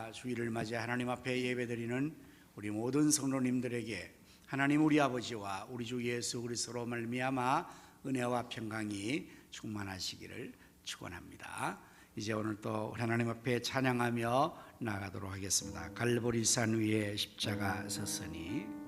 주일입니다. 주일을 맞이해 하나님 앞에 예배드리는 우리 모든 성도님들에게 하나님 우리 아버지와 우리 주 예수 그리스도로 말미암아 은혜와 평강이 충만하시기를 축원합니다. 이제 오늘 또 하나님 앞에 찬양하며 나가도록 하겠습니다. 갈보리산 위에 십자가 섰으니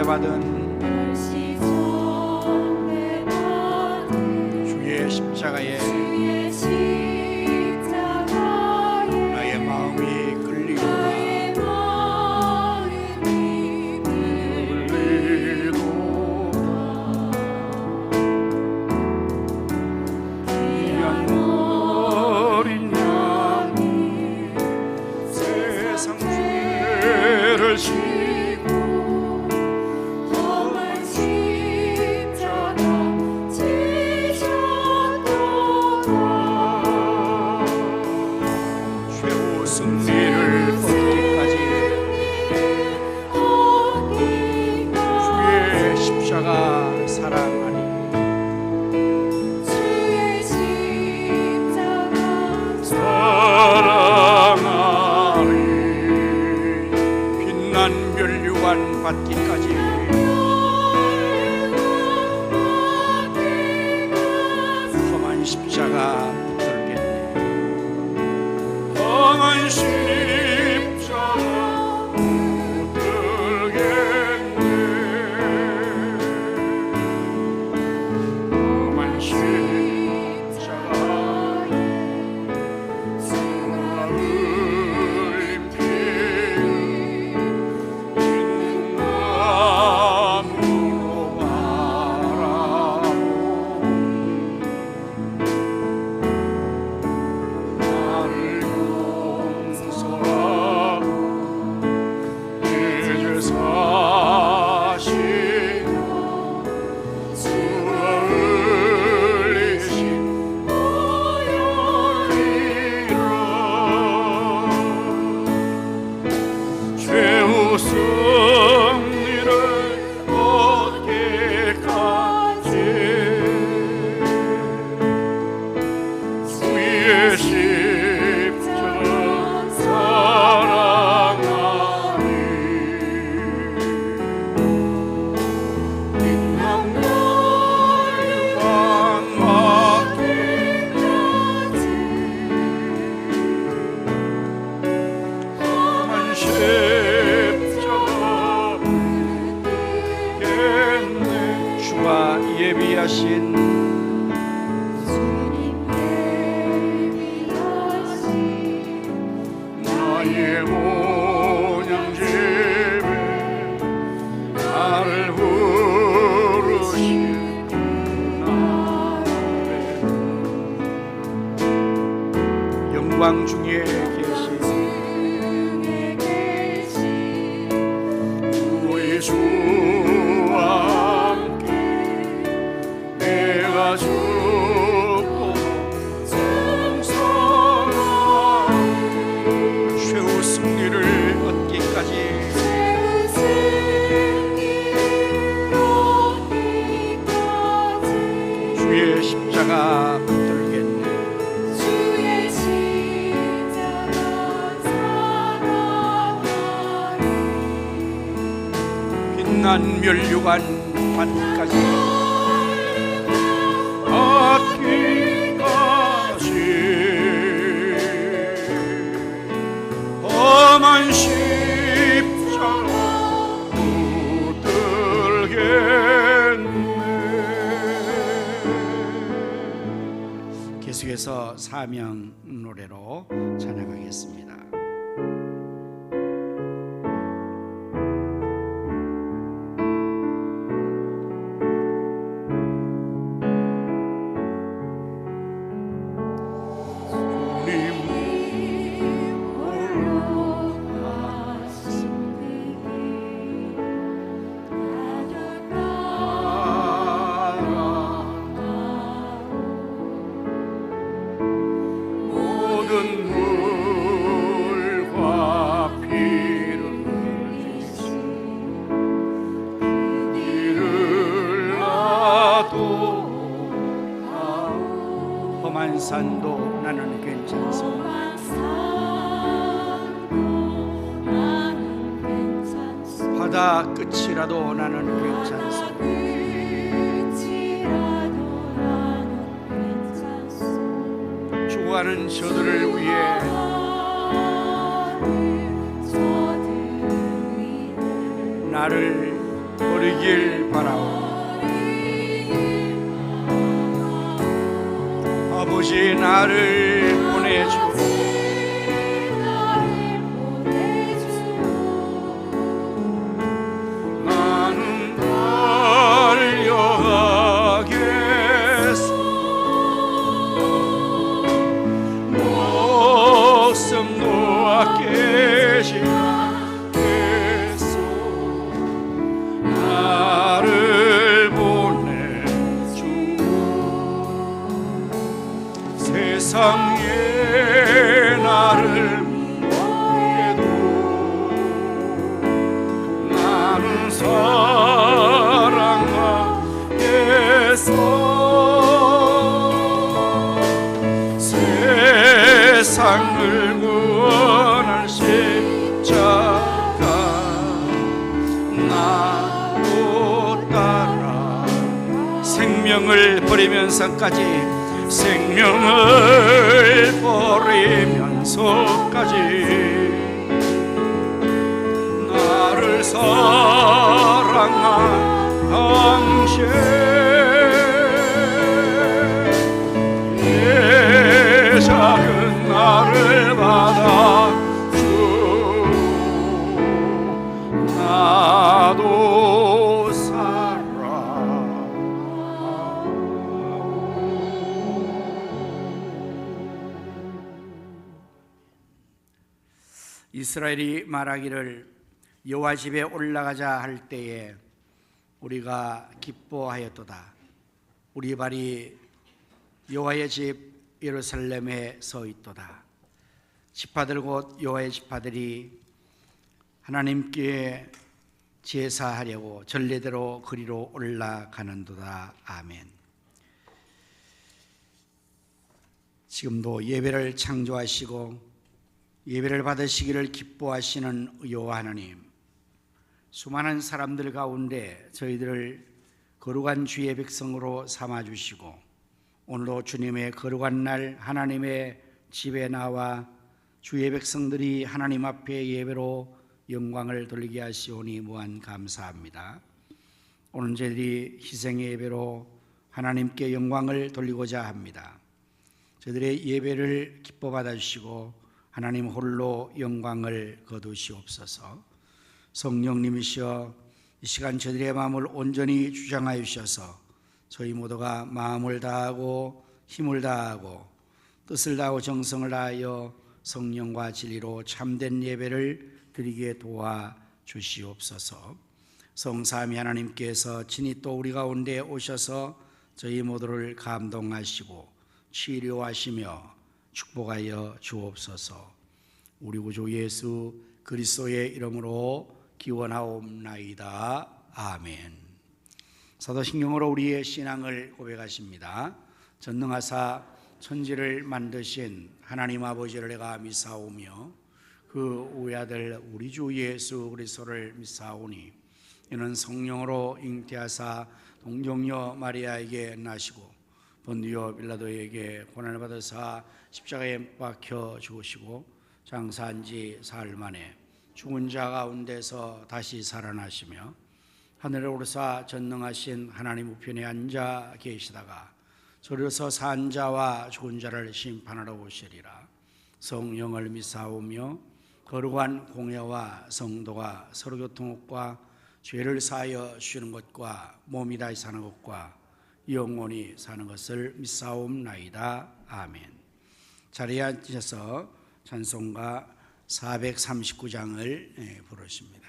받은 주의 십자가에 나의 마음이 끌리도다. 귀한 어린 양이 세상 죄를 받기까지 험한 십자가 붙들겠네. 험한 십자가 붙들겠네. 험한 십자가에 나를 예비하신 나의 본향 집에 나를 부르신 나의 영광 중에 계신 우리 주와 내가 죽고 난 멸류관 밭까지 얻기까지 험한 십자가 붙들겠네. 계속해서 사명 노래로 찬양하겠습니다. 험한 산도 나는 괜찮소. 바다 끝이라도 나는 괜찮소. 죽어가는 저들을 위해 나를 버리길 바라오. 아버지 나를 보내주. 나는 달려가겠소. 목숨 놓아 깨지 않겠소. 나를 보내주. 세상에 나를 위해도 나는 사랑하겠소. 세상을 구원할 십자가 나도 따라 생명을 버리면서까지 생명을 버리면서까지 나를 사랑한 당신 내 작은 나를 받아주. 나도 이스라엘이 말하기를 여호와 집에 올라가자 할 때에 우리가 기뻐하였도다. 우리 발이 여호와의 집 예루살렘에 서 있도다. 지파들 곧 여호와의 지파들이 하나님께 제사하려고 전례대로 그리로 올라가는도다. 아멘. 지금도 예배를 창조하시고 예배를 받으시기를 기뻐하시는 여호와 하나님, 수많은 사람들 가운데 저희들을 거룩한 주의 백성으로 삼아주시고 오늘도 주님의 거룩한 날 하나님의 집에 나와 주의 백성들이 하나님 앞에 예배로 영광을 돌리게 하시오니 무한 감사합니다. 오늘 저희들이 희생의 예배로 하나님께 영광을 돌리고자 합니다. 저희들의 예배를 기뻐 받아주시고 하나님 홀로 영광을 거두시옵소서. 성령님이시여 이 시간 저희들의 마음을 온전히 주장하여 주셔서 저희 모두가 마음을 다하고 힘을 다하고 뜻을 다하고 정성을 다하여 성령과 진리로 참된 예배를 드리게 도와주시옵소서. 성삼위 하나님께서 친히 또 우리 가운데 오셔서 저희 모두를 감동하시고 치료하시며 축복하여 주옵소서. 우리 구주 예수 그리스도의 이름으로 기원하옵나이다. 아멘. 사도신경으로 우리의 신앙을 고백하십니다. 전능하사 천지를 만드신 하나님 아버지를 내가 믿사오며 그 우아들 우리 주 예수 그리스도를 믿사오니 이는 성령으로 잉태하사 동정녀 마리아에게 나시고 본디오 빌라도에게 고난을 받으사 십자가에 못 박혀 죽으시고 장사한 지 사흘 만에 죽은 자 가운데서 다시 살아나시며 하늘에 오르사 전능하신 하나님 우편에 앉아 계시다가 저리로서 산 자와 죽은 자를 심판하러 오시리라. 성령을 믿사오며 거룩한 공예와 성도가 서로 교통과 죄를 사하여 쉬는 것과 몸이 다시 사는 것과 영원히 사는 것을 믿사옵나이다. 아멘. 자리에 앉으셔서 찬송가 439장을 부르십니다.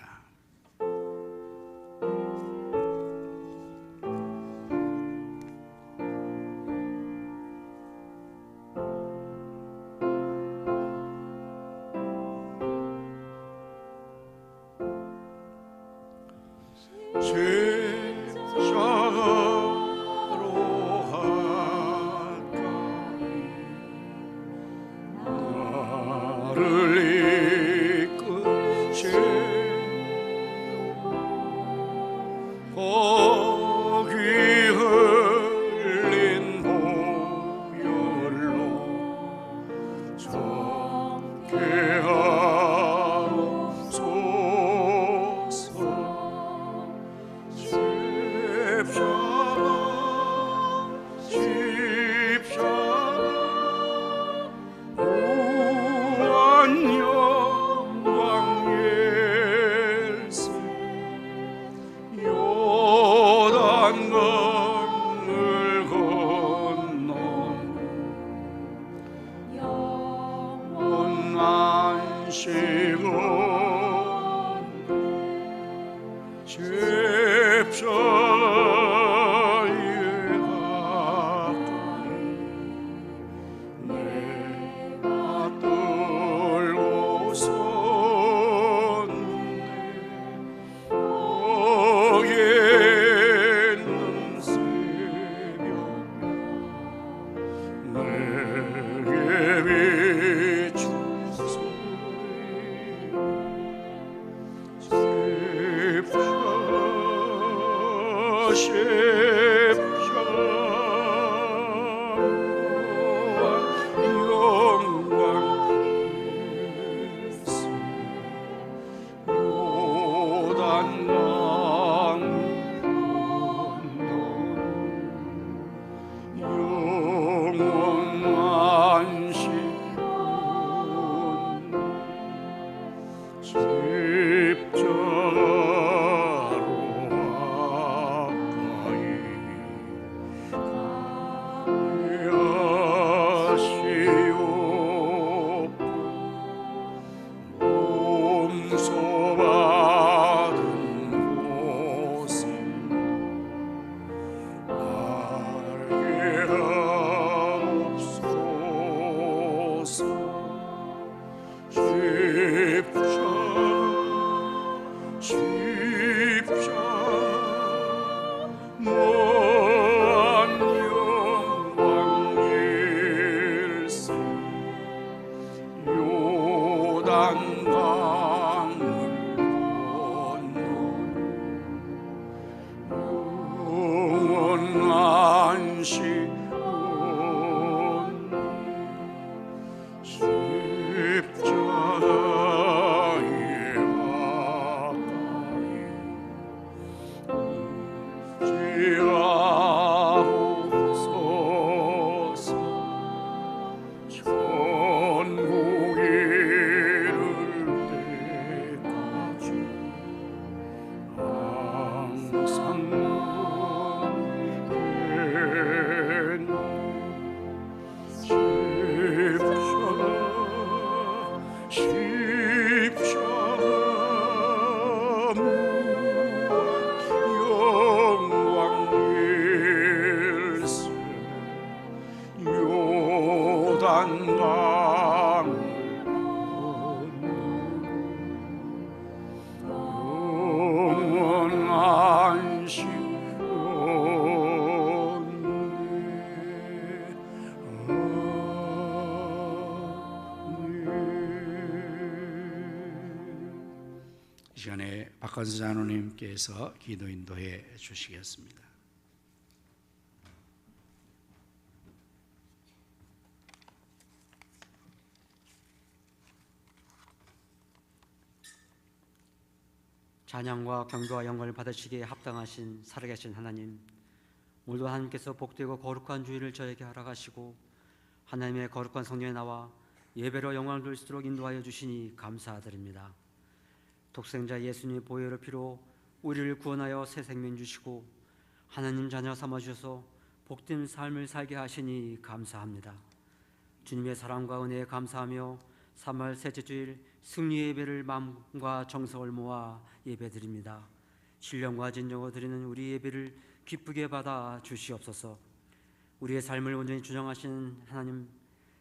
십자가 이 시간에 박관수 장로님께서 기도 인도해 주시겠습니다. 찬양과 경배와 영광을 받으시기에 합당하신 살아계신 하나님, 오늘도 하나님께서 복되고 거룩한 주일을 저에게 허락하시고 하나님의 거룩한 성령에 나와 예배로 영광을 돌릴 수 있도록 인도하여 주시니 감사드립니다. 독생자 예수님의 보혈의 피로 우리를 구원하여 새 생명 주시고 하나님 자녀 삼아주셔서 복된 삶을 살게 하시니 감사합니다. 주님의 사랑과 은혜에 감사하며 3월 셋째 주일 승리 예배를 마음과 정성을 모아 예배드립니다. 신령과 진정으로 드리는 우리 예배를 기쁘게 받아 주시옵소서. 우리의 삶을 온전히 주장하시는 하나님,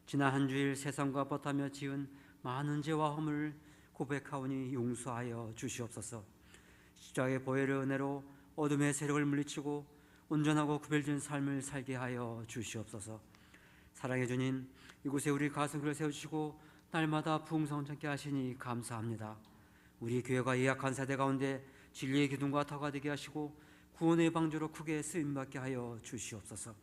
지난 한 주일 세상과 버타며 지은 많은 죄와 허물을 고백하오니 용서하여 주시옵소서. 십자가의 보혈의 은혜로 어둠의 세력을 물리치고 온전하고 구별된 삶을 살게 하여 주시옵소서. 사랑의 주님, 이곳에 우리 가슴을 세우시고 날마다 부흥성장케 하시니 감사합니다. 우리 교회가 예약한 세대 가운데 진리의 기둥과 터가 되게 하시고 구원의 방주로 크게 쓰임받게 하여 주시옵소서.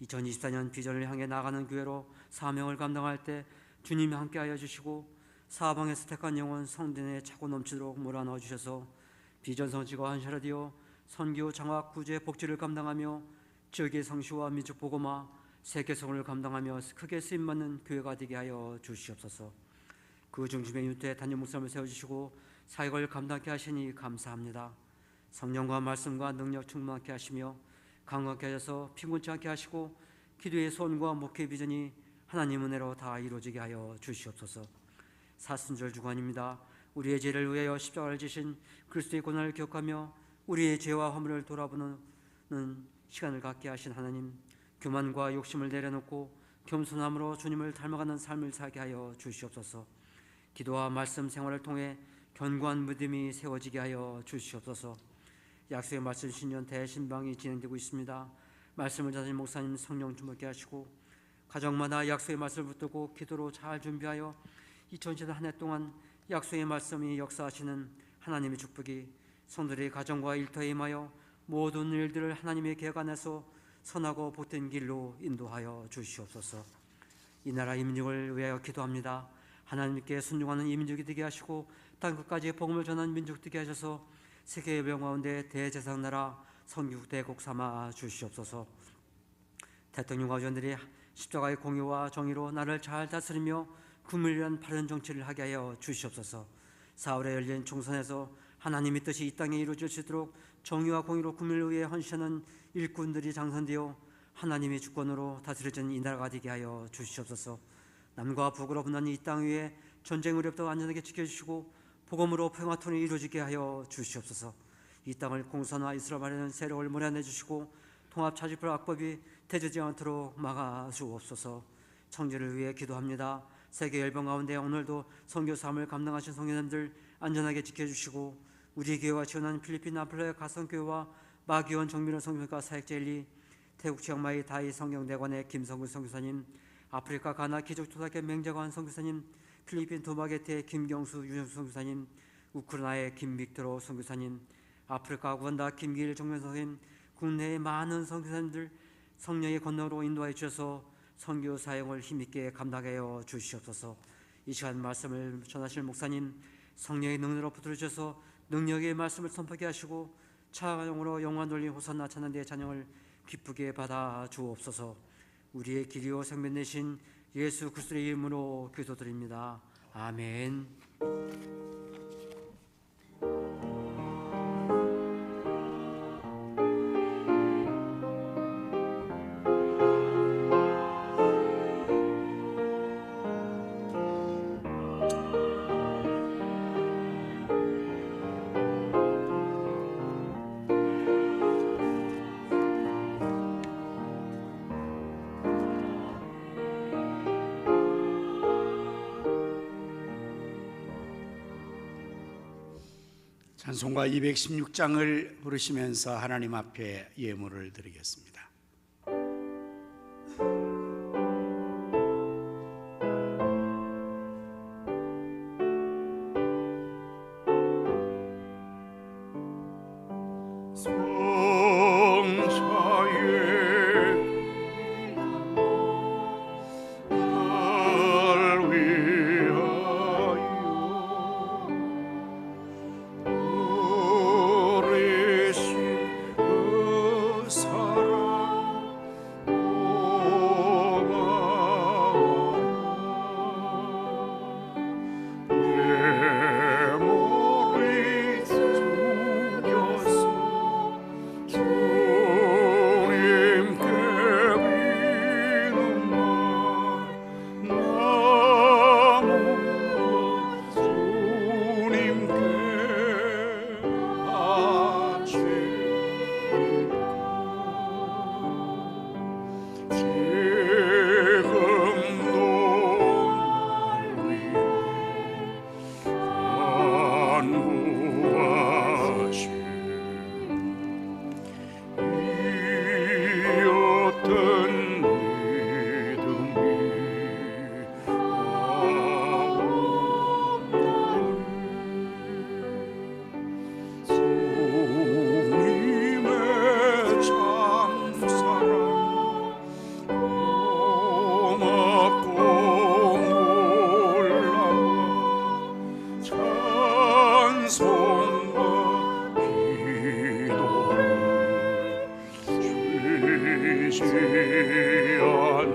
2024년 비전을 향해 나가는 교회로 사명을 감당할 때 주님이 함께하여 주시고 사방에서 택한 영혼 성전에 차고 넘치도록 몰아넣어 주셔서 비전 성취가 한셔라디오 선교 장학 구제 복지를 감당하며 지역의 성시와 민족 보고마 세계성을 감당하며 크게 쓰임받는 교회가 되게 하여 주시옵소서. 그 중심에 유태 단임 목사님을 세워주시고 사역을 감당케 하시니 감사합니다. 성령과 말씀과 능력 충만하게 하시며 강건케 하셔서 빈곤치 않게 하시고 기도의 소원과 목회 비전이 하나님 은혜로 다 이루어지게 하여 주시옵소서. 사순절 주간입니다. 우리의 죄를 위하여 십자가를 지신 그리스도의 고난을 기억하며 우리의 죄와 허물을 돌아보는 시간을 갖게 하신 하나님, 교만과 욕심을 내려놓고 겸손함으로 주님을 닮아가는 삶을 살게 하여 주시옵소서. 기도와 말씀 생활을 통해 견고한 믿음이 세워지게 하여 주시옵소서. 약속의 말씀 신년 대신방이 진행되고 있습니다. 말씀을 전하신 목사님 성령 주목케 하시고 가정마다 약속의 말씀을 붙들고 기도로 잘 준비하여 2024년 한 해 동안 약속의 말씀이 역사하시는 하나님의 축복이 성도들의 가정과 일터에 임하여 모든 일들을 하나님의 계획 안에서 선하고 복된 길로 인도하여 주시옵소서. 이 나라 이민족을 위하여 기도합니다. 하나님께 순종하는 이민족이 되게 하시고 땅끝까지 복음을 전하는 민족 되게 하셔서 세계의 병 가운데 대제사장 나라 성국 대국 삼아 주시옵소서. 대통령과 의원들이 십자가의 공의와 정의로 나라를 잘 다스리며 국민을 바른 정치를 하게 하여 주시옵소서. 4월에 열린 총선에서 하나님의 뜻이 이 땅에 이루어질 수 있도록 정의와 공의로 국민을 위해 헌신하는 일꾼들이 당선되어 하나님의 주권으로 다스려진 이 나라가 되게 하여 주시옵소서. 남과 북으로 분한 이 땅 위에 전쟁 우려부터 안전하게 지켜주시고 복음으로 평화통일이 이루어지게 하여 주시옵소서. 이 땅을 공산화 이슬람화하는 세력을 몰아내주시고 통합차지풀 악법이 대저지 않도록 막아주옵소서. 청지를 위해 기도합니다. 세계 열방 가운데 오늘도 선교 사업을 감당하신 성도님들 안전하게 지켜주시고 우리 교회와 지원하는 필리핀 아플라의 가성교회와 마기원 정민호 성교사 사역제일리 태국 치앙마이 다이 성경대관의 김성근 선교사님, 아프리카 가나 기족초등학교 맹자관 선교사님, 필리핀 도마게트의 김경수 유정수 선교사님, 우크라이나의 김빅트로 선교사님, 아프리카 우간다 김길 정면 선생님, 국내의 많은 선교사님들 성령의 건너로 인도하여 주셔서 선교 사역을 힘있게 감당하여 주시옵소서. 이 시간 말씀을 전하실 목사님 성령의 능력으로 붙들어 주셔서 능력의 말씀을 선포하게 하시고 차가용으로 영광 돌린 호산나 찬양대의 찬양을 기쁘게 받아 주옵소서. 우리의 길이요 생명 되신 예수 그리스도의 이름으로 기도드립니다. 아멘. 찬송가 216장을 부르시면서 하나님 앞에 예물을 드리겠습니다. 찬송과 기도를 주지 않네.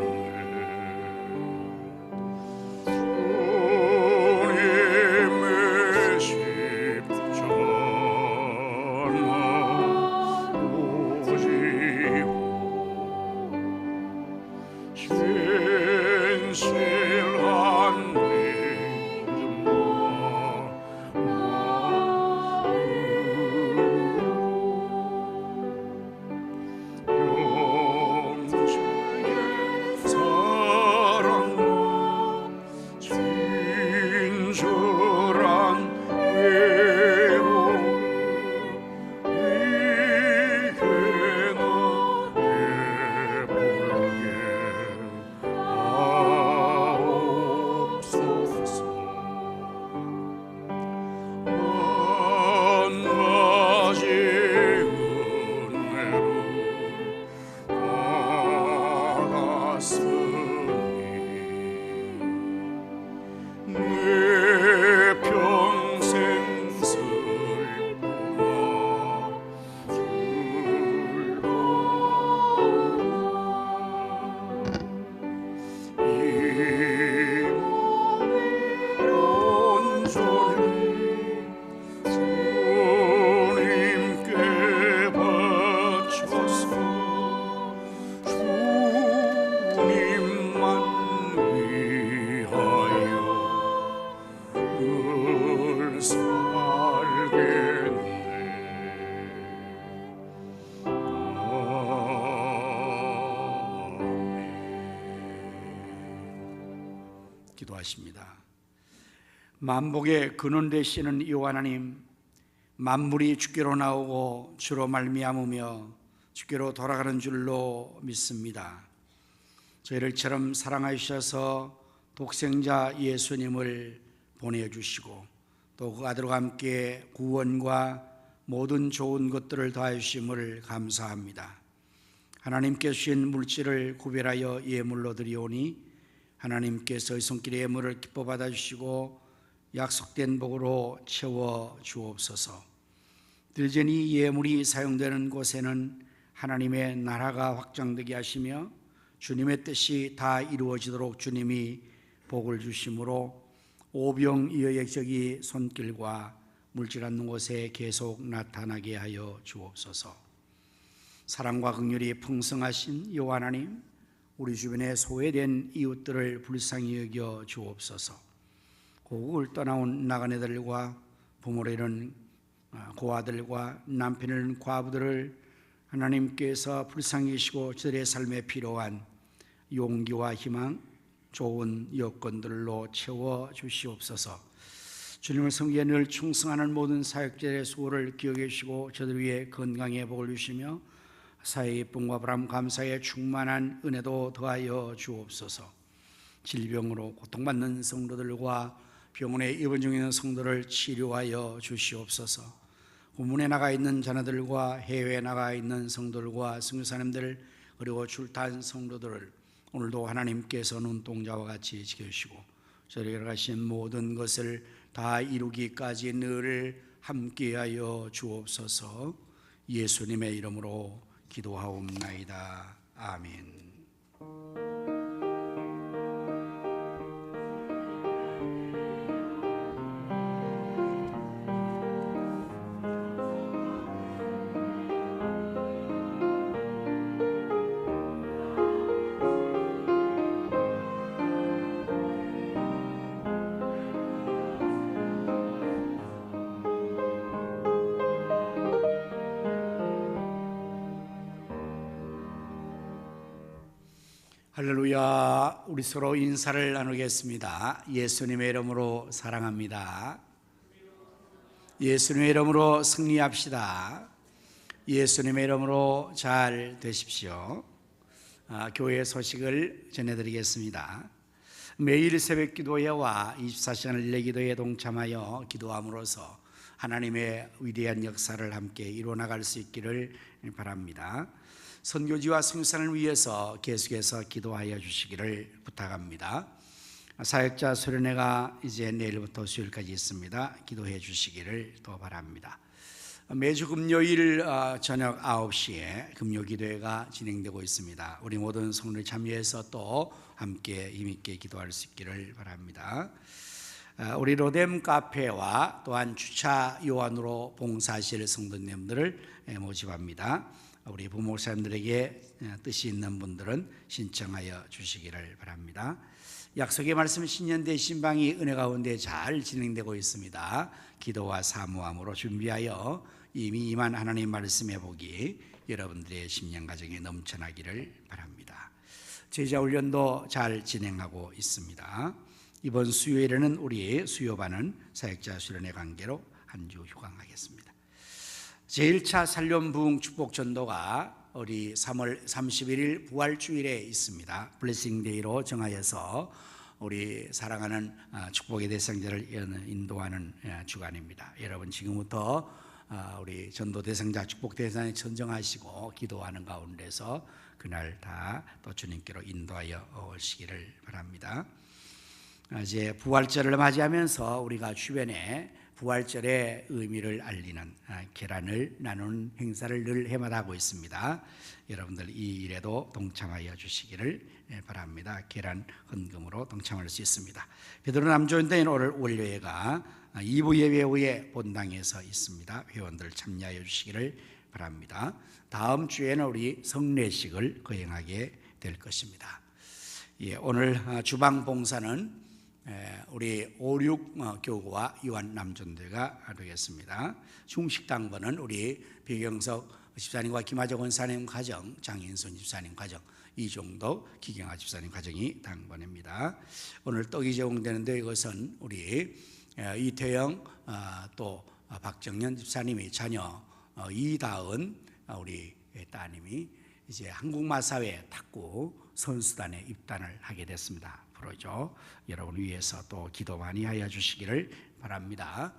주님의 십자가 오지고 진실한 내 평생 슬프나 이 온전히 주님께 바쳐서 주님만 위하여 늘 살겠네. 기도하십니다. 만복의 근원 되시는 이호 하나님, 만물이 주께로 나오고 주로 말미암으며 주께로 돌아가는 줄로 믿습니다. 저희를처럼 사랑하셔서 독생자 예수님을 보내주시고 또 그 아들과 함께 구원과 모든 좋은 것들을 더하심을 감사합니다. 하나님께 주신 물질을 구별하여 예물로 드리오니 하나님께서 이 손길의 예물을 기뻐 받아주시고 약속된 복으로 채워 주옵소서. 들전이 예물이 사용되는 곳에는 하나님의 나라가 확장되게 하시며 주님의 뜻이 다 이루어지도록 주님이 복을 주심으로 오병이어의 적이 손길과 물질 않는 곳에 계속 나타나게 하여 주옵소서. 사랑과 긍휼이 풍성하신 여호와 하나님, 우리 주변에 소외된 이웃들을 불쌍히 여겨 주옵소서. 고국을 떠나온 나그네들과 부모를 잃은 고아들과 남편을 잃은 과부들을 하나님께서 불쌍히 여기시고 저들의 삶에 필요한 용기와 희망, 좋은 여건들로 채워 주시옵소서. 주님을 섬기에 늘 충성하는 모든 사역자의 수고를 기억해 주시고 저들 위해 건강의 복을 주시며 사회의 기쁨과 바람 감사에 충만한 은혜도 더하여 주옵소서. 질병으로 고통받는 성도들과 병원에 입원 중에 있는 성도를 치료하여 주시옵소서. 고문에 나가 있는 자녀들과 해외에 나가 있는 성도들과 선교사님들 그리고 출타한 성도들을 오늘도 하나님께서 눈동자와 같이 지켜주시고 저희에게 가신 모든 것을 다 이루기까지 늘 함께하여 주옵소서. 예수님의 이름으로 기도하옵나이다. 아멘. 할렐루야. 우리 서로 인사를 나누겠습니다. 예수님의 이름으로 사랑합니다. 예수님의 이름으로 승리합시다. 예수님의 이름으로 잘 되십시오. 교회 소식을 전해드리겠습니다. 매일 새벽 기도회와 24시간 릴레이 기도에 동참하여 기도함으로써 하나님의 위대한 역사를 함께 이루어나갈 수 있기를 바랍니다. 선교지와 성산을 위해서 계속해서 기도하여 주시기를 부탁합니다. 사역자 수련회가 이제 내일부터 수요일까지 있습니다. 기도해 주시기를 또 바랍니다. 매주 금요일 저녁 9시에 금요기도회가 진행되고 있습니다. 우리 모든 성도들이 참여해서 또 함께 힘있게 기도할 수 있기를 바랍니다. 우리 로뎀 카페와 또한 주차 요원으로 봉사하실 성도님들을 모집합니다. 우리 부목사님들에게 뜻이 있는 분들은 신청하여 주시기를 바랍니다. 약속의 말씀 신년대 신방이 은혜 가운데 잘 진행되고 있습니다. 기도와 사모함으로 준비하여 이미 임한 하나님 말씀의 복이 여러분들의 심령 가정에 넘쳐나기를 바랍니다. 제자 훈련도 잘 진행하고 있습니다. 이번 수요일에는 우리 수요반은 사역자 수련회 관계로 한 주 휴강하겠습니다. 제1차 살림 부흥 축복 전도가 우리 3월 31일 부활주일에 있습니다. 블레싱데이로 정하여서 우리 사랑하는 축복의 대상자를 인도하는 주간입니다. 여러분 지금부터 우리 전도 대상자 축복 대상에 선정하시고 기도하는 가운데서 그날 다 또 주님께로 인도하여 오시기를 바랍니다. 이제 부활절을 맞이하면서 우리가 주변에 부활절의 의미를 알리는 계란을 나누는 행사를 늘 해마다 하고 있습니다. 여러분들 이 일에도 동참하여 주시기를 바랍니다. 계란 헌금으로 동참할 수 있습니다. 베드로 남조인대인 오늘 월요회가 2부 예배 후에 본당에서 있습니다. 회원들 참여하여 주시기를 바랍니다. 다음 주에는 우리 성례식을 거행하게 될 것입니다. 오늘 주방 봉사는 우리 5, 6 교구와 요한 남전대가 되겠습니다. 중식당번은 우리 배경석 집사님과 김하정 원사님 가정, 장인순 집사님 가정, 이종덕 기경아 집사님 가정이 당번입니다. 오늘 떡이 제공되는데 이것은 우리 이태영 또 박정년 집사님의 자녀 이다은 우리 따님이 이제 한국마사회 탁구 선수단에 입단을 하게 됐습니다. 프로죠. 여러분 위해서 또 기도 많이 하여 주시기를 바랍니다.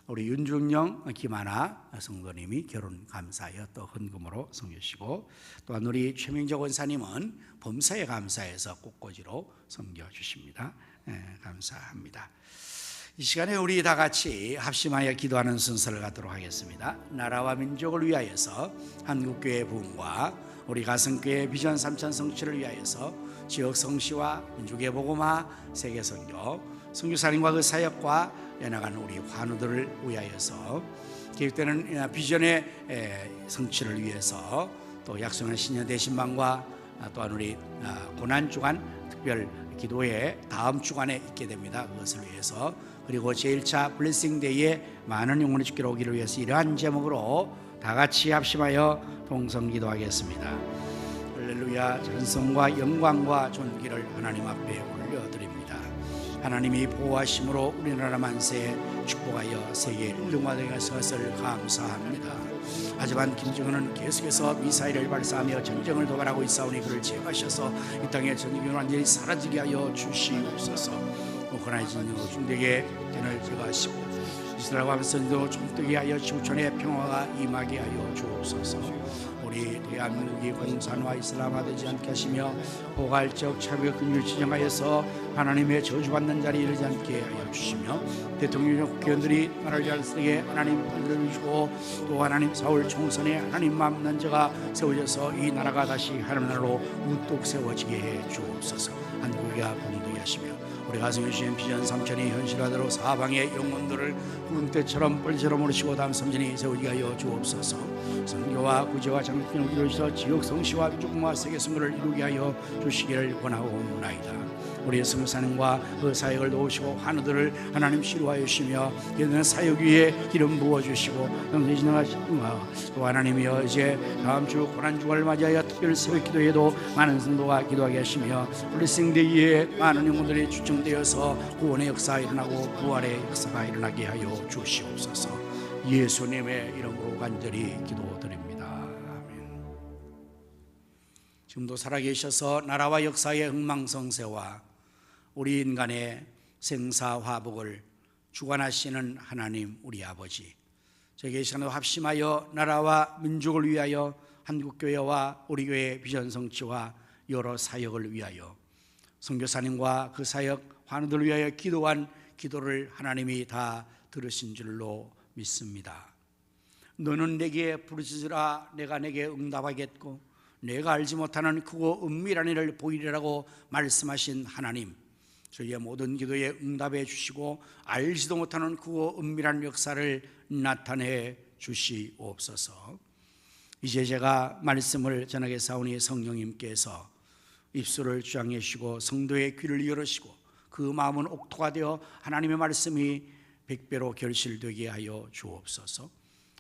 우리 윤중영, 김하나 성도님이 결혼 감사하여 또 헌금으로 섬겨주시고, 또한 우리 최명적 원사님은 범사에 감사해서 꽃꽂이로 섬겨주십니다. 감사합니다. 이 시간에 우리 다 같이 합심하여 기도하는 순서를 갖도록 하겠습니다. 나라와 민족을 위하여서 한국교회 부흥과 우리 가성교회 비전 3천 성취를 위하여서 지역 성시와 민족의 복음화, 세계 선교, 선교사님과 그 사역과 연합한 우리 환우들을 위하여서 계획되는 비전의 성취를 위해서 또 약속한 신년 대신방과 또한 우리 고난 주간 특별 기도회 다음 주간에 있게 됩니다. 그것을 위해서, 그리고 제1차 블레싱데이에 많은 영혼의 주기로 오기를 위해서 이러한 제목으로 다 같이 합심하여 동성 기도하겠습니다. 할렐루야. 전성과 영광과 존귀를 하나님 앞에 올려드립니다. 하나님이 보호하심으로 우리나라 만세에 축복하여 세계 1등화 되어서 것을 감사합니다. 하지만 김정은은 계속해서 미사일을 발사하며 전쟁을 도발하고 있사오니 그를 제거하셔서 이 땅의 전쟁이 완전히 사라지게 하여 주시옵소서. 우크라이나 중대에 전을 제거하시고 이스라엘과 백성도 종되게 하여 지구촌에 평화가 임하게 하여 주옵소서. 우리 대한민국이 공산화 이슬람화되지 않게 하시며 포괄적 차별 금융을 지정하여서 하나님의 저주받는 자리에 이르지 않게 하여 주시며, 대통령과 국회의원들이 나라를 잘 쓰게 하나님 만들어 주시고, 또 하나님 사울 총선에 하나님 마음 난 자가 세워져서 이 나라가 다시 하나님 나라로 우뚝 세워지게 해 주옵소서. 한국이가 공동히 하시며 우리 가슴에 주신 비전 3천이 현실화대로 사방의 영혼들을 구름대처럼 뻘처럼 오르시고 다음 섬진이 세우게 하여 주옵소서. 선교와 구제와 장학금을 이루셔서 지역 성시와 민족과 세계 선교를 이루게 하여 주시기를 원하옵나이다. 우리 성사님과 그 사역을 도우시고 환우들을 하나님 치료하여 주시며 이런 사역 위에 기름 부어주시고 또 하나님이여 이제 다음 주 고난주간을 맞이하여 특별 새벽 기도에도 많은 성도가 기도하게 하시며 블레싱데이에 많은 영혼들이 추첨되어서 구원의 역사가 일어나고 부활의 역사가 일어나게 하여 주시옵소서. 예수님의 이름으로 간절히 기도드립니다. 아멘. 지금도 살아계셔서 나라와 역사의 흥망성쇠와 우리 인간의 생사화복을 주관하시는 하나님 우리 아버지, 저에게 시간을 합심하여 나라와 민족을 위하여 한국교회와 우리 교회의 비전 성취와 여러 사역을 위하여 선교사님과 그 사역 환우들 위하여 기도한 기도를 하나님이 다 들으신 줄로 믿습니다. 너는 내게 부르짖으라 내가 내게 응답하겠고 내가 알지 못하는 크고 은밀한 일을 보이리라고 말씀하신 하나님, 저희의 모든 기도에 응답해 주시고 알지도 못하는 크고 은밀한 역사를 나타내 주시옵소서. 이제 제가 말씀을 전하겠사오니 성령님께서 입술을 주장해 주시고 성도의 귀를 열으시고 그 마음은 옥토가 되어 하나님의 말씀이 백배로 결실되게 하여 주옵소서.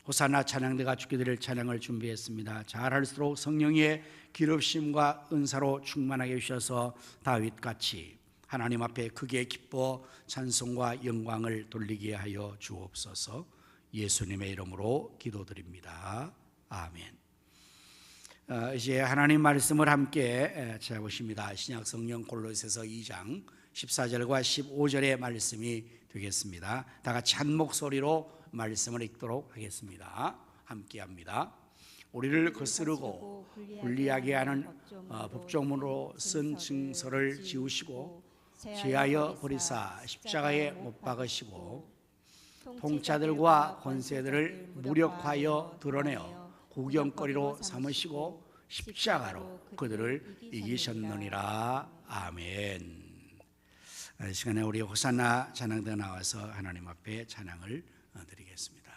호산나 찬양대가 주께 드릴 찬양을 준비했습니다. 잘할수록 성령의 기럽심과 은사로 충만하게 해주셔서 다윗같이 하나님 앞에 크게 기뻐 찬송과 영광을 돌리게 하여 주옵소서. 예수님의 이름으로 기도드립니다. 아멘. 이제 하나님 말씀을 함께 찾아보십니다. 신약성경 골로새서 2장 14절과 15절의 말씀이 되겠습니다. 다 같이 한 목소리로 말씀을 읽도록 하겠습니다. 함께합니다. 우리를 거스르고 불리하게 하는 법조문으로 쓴 증서를 지우시고 제하여 버리사 십자가에 못 박으시고 통치자들과 권세들을 무력하여 드러내어 구경거리로 삼으시고 십자가로 그들을 이기셨느니라. 아멘. 이 시간에 우리 호산나 찬양대 나와서 하나님 앞에 찬양을 드리겠습니다.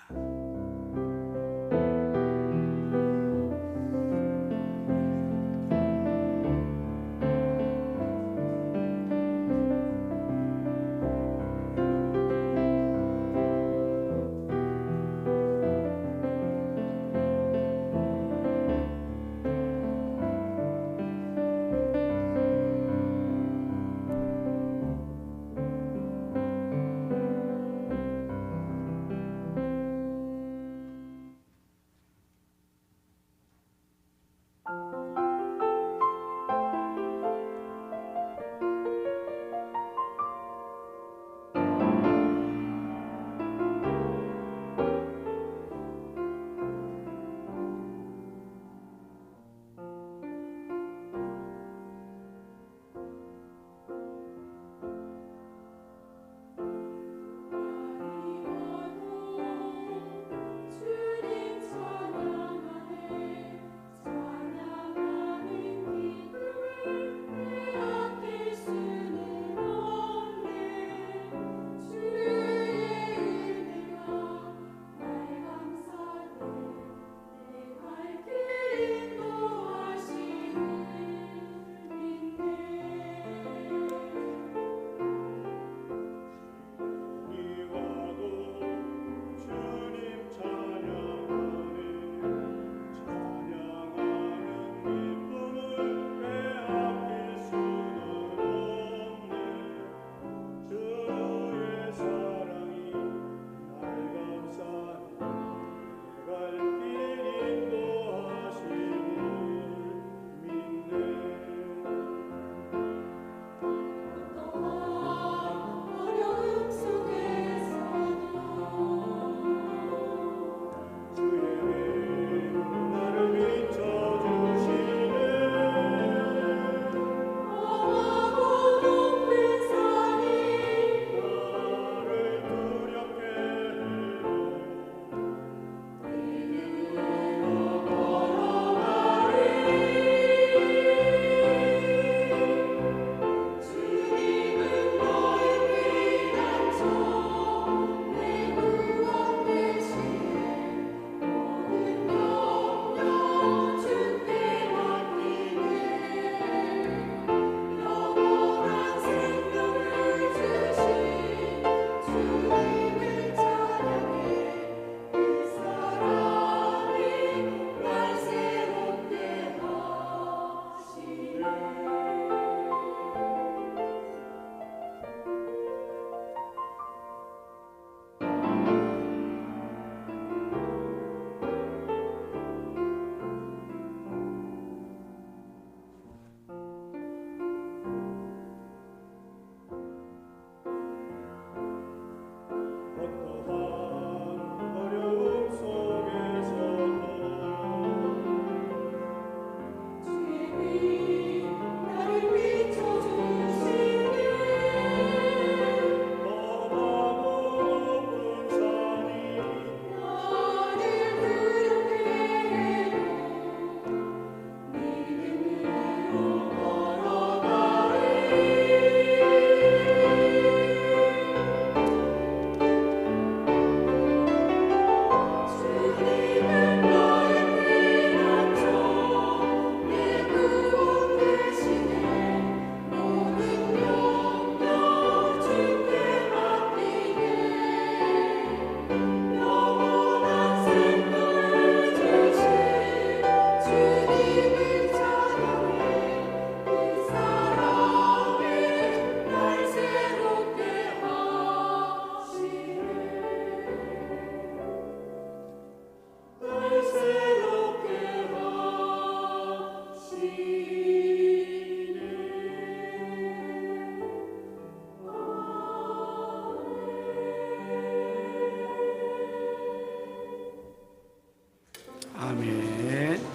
아멘.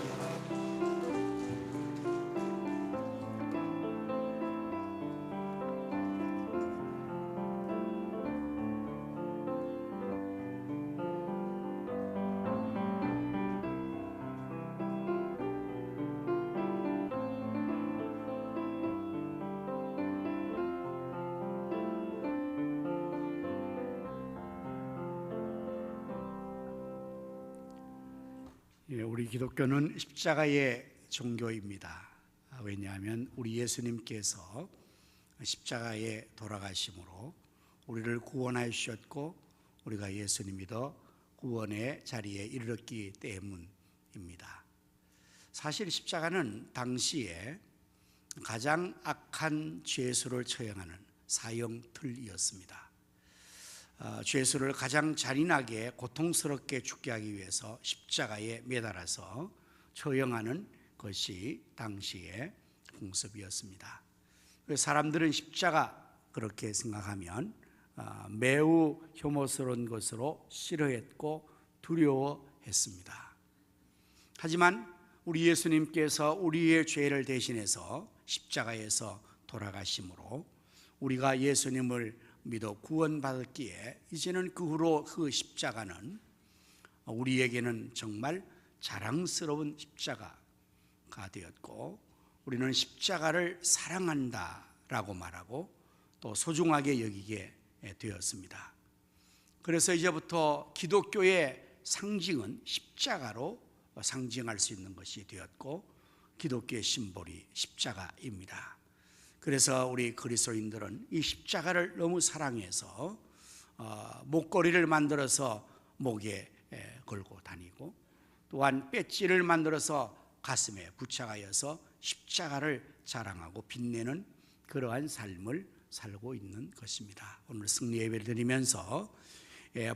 우리 기독교는 십자가의 종교입니다. 왜냐하면 우리 예수님께서 십자가에 돌아가심으로 우리를 구원하여 주셨고 우리가 예수님 믿어 구원의 자리에 이르렀기 때문입니다. 사실 십자가는 당시에 가장 악한 죄수를 처형하는 사형틀이었습니다. 죄수를 가장 잔인하게 고통스럽게 죽게 하기 위해서 십자가에 매달아서 처형하는 것이 당시의 풍습이었습니다. 사람들은 십자가 그렇게 생각하면 매우 혐오스러운 것으로 싫어했고 두려워했습니다. 하지만 우리 예수님께서 우리의 죄를 대신해서 십자가에서 돌아가심으로 우리가 예수님을 믿어 구원받았기에 이제는 그 후로 그 십자가는 우리에게는 정말 자랑스러운 십자가가 되었고 우리는 십자가를 사랑한다라고 말하고 또 소중하게 여기게 되었습니다. 그래서 이제부터 기독교의 상징은 십자가로 상징할 수 있는 것이 되었고 기독교의 심볼이 십자가입니다. 그래서 우리 그리스도인들은 이 십자가를 너무 사랑해서 목걸이를 만들어서 목에 걸고 다니고 또한 배지를 만들어서 가슴에 부착하여서 십자가를 자랑하고 빛내는 그러한 삶을 살고 있는 것입니다. 오늘 승리 예배를 드리면서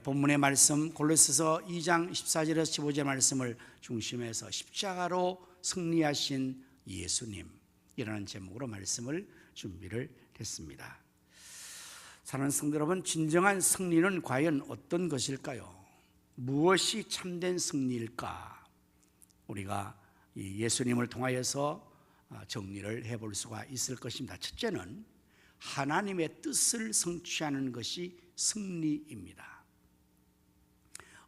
본문의 말씀 골로새서 2장 14절에서 15절 말씀을 중심해서 십자가로 승리하신 예수님이라는 제목으로 말씀을 준비를 했습니다. 사랑하는 성도 여러분, 진정한 승리는 과연 어떤 것일까요? 무엇이 참된 승리일까? 우리가 이 예수님을 통하여서 정리를 해볼 수가 있을 것입니다. 첫째는 하나님의 뜻을 성취하는 것이 승리입니다.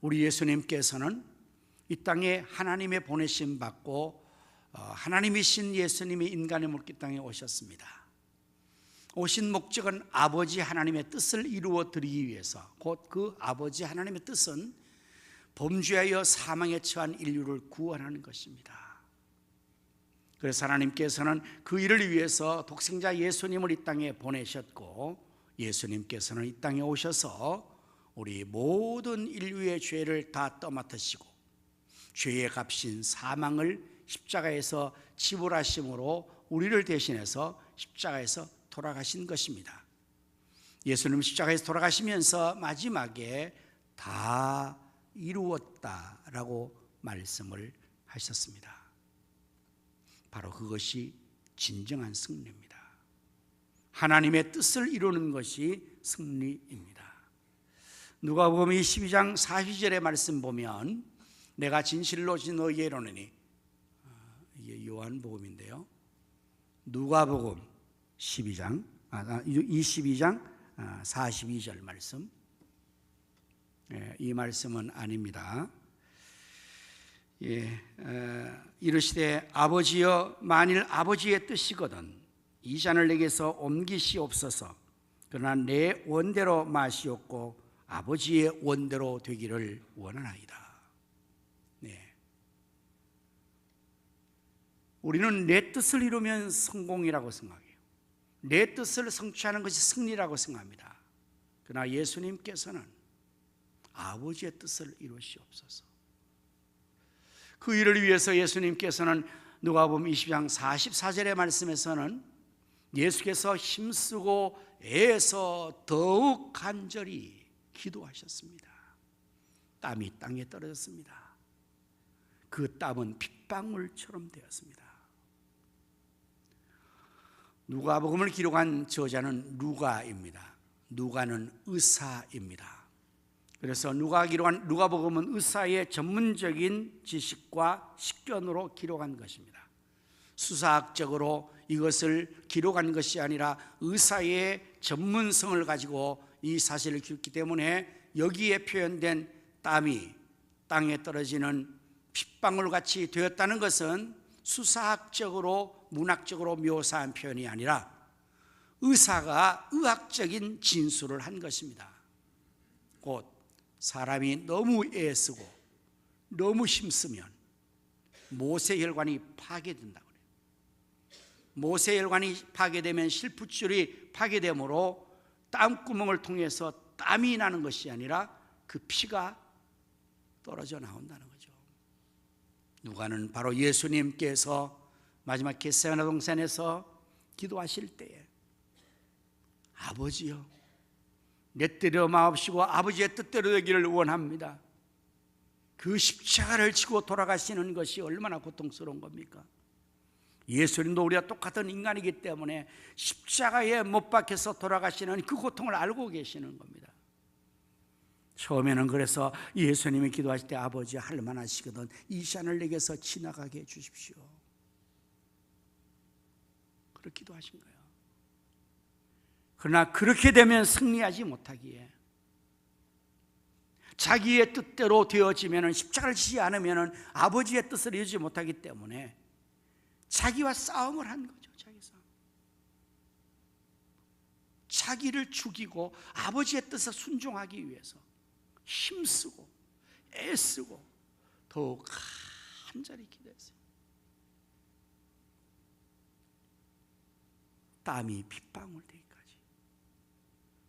우리 예수님께서는 이 땅에 하나님의 보내심 받고 하나님이신 예수님이 인간의 물기 땅에 오셨습니다. 오신 목적은 아버지 하나님의 뜻을 이루어 드리기 위해서, 곧 그 아버지 하나님의 뜻은 범죄하여 사망에 처한 인류를 구원하는 것입니다. 그래서 하나님께서는 그 일을 위해서 독생자 예수님을 이 땅에 보내셨고 예수님께서는 이 땅에 오셔서 우리 모든 인류의 죄를 다 떠맡으시고 죄의 값인 사망을 십자가에서 지불하심으로 우리를 대신해서 십자가에서 돌아가신 것입니다. 예수님 십자가에서 돌아가시면서 마지막에 다 이루었다라고 말씀을 하셨습니다. 바로 그것이 진정한 승리입니다. 하나님의 뜻을 이루는 것이 승리입니다. 누가복음 22장 42절의 말씀 보면 내가 진실로 너희에게 이르노니, 이게 요한복음인데요. 누가복음 22장 42절 말씀, 이 말씀은 아닙니다. 이르시되 아버지여, 만일 아버지의 뜻이거든 이 잔을 내게서 옮기시옵소서. 그러나 내 원대로 마시옵고 아버지의 원대로 되기를 원하나이다. 우리는 내 뜻을 이루면 성공이라고 생각해요. 내 뜻을 성취하는 것이 승리라고 생각합니다. 그러나 예수님께서는 아버지의 뜻을 이루시옵소서. 그 일을 위해서 예수님께서는 누가복음 20장 44절의 말씀에서는 예수께서 힘쓰고 애써 더욱 간절히 기도하셨습니다. 땀이 땅에 떨어졌습니다. 그 땀은 핏방울처럼 되었습니다. 누가복음을 기록한 저자는 누가입니다. 누가는 의사입니다. 그래서 누가복음은 의사의 전문적인 지식과 식견으로 기록한 것입니다. 수사학적으로 이것을 기록한 것이 아니라 의사의 전문성을 가지고 이 사실을 기록했기 때문에 여기에 표현된 땀이 땅에 떨어지는 핏방울같이 되었다는 것은 수사학적으로 문학적으로 묘사한 표현이 아니라 의사가 의학적인 진술을 한 것입니다. 곧 사람이 너무 애쓰고 너무 힘쓰면 모세혈관이 파괴된다고 그래요. 모세혈관이 파괴되면 실핏줄이 파괴되므로 땀구멍을 통해서 땀이 나는 것이 아니라 그 피가 떨어져 나온다는 거죠. 누가는 바로 예수님께서 마지막 겟세마네 동산에서 기도하실 때에 아버지여, 내 뜻대로 마옵시고 아버지의 뜻대로 되기를 원합니다. 그 십자가를 지고 돌아가시는 것이 얼마나 고통스러운 겁니까? 예수님도 우리와 똑같은 인간이기 때문에 십자가에 못 박혀서 돌아가시는 그 고통을 알고 계시는 겁니다. 처음에는 그래서 예수님이 기도하실 때 아버지 할 만하시거든 이 잔을 내게서 지나가게 해 주십시오. 그렇게 기도하신 거예요. 그러나 그렇게 되면 승리하지 못하기에 자기의 뜻대로 되어지면 십자가를 지지 않으면 아버지의 뜻을 이루지 못하기 때문에 자기와 싸움을 한 거죠. 자기를 죽이고 아버지의 뜻에 순종하기 위해서 힘쓰고 애쓰고 더욱 간절히 기도했어요. 땀이 핏방울 되기까지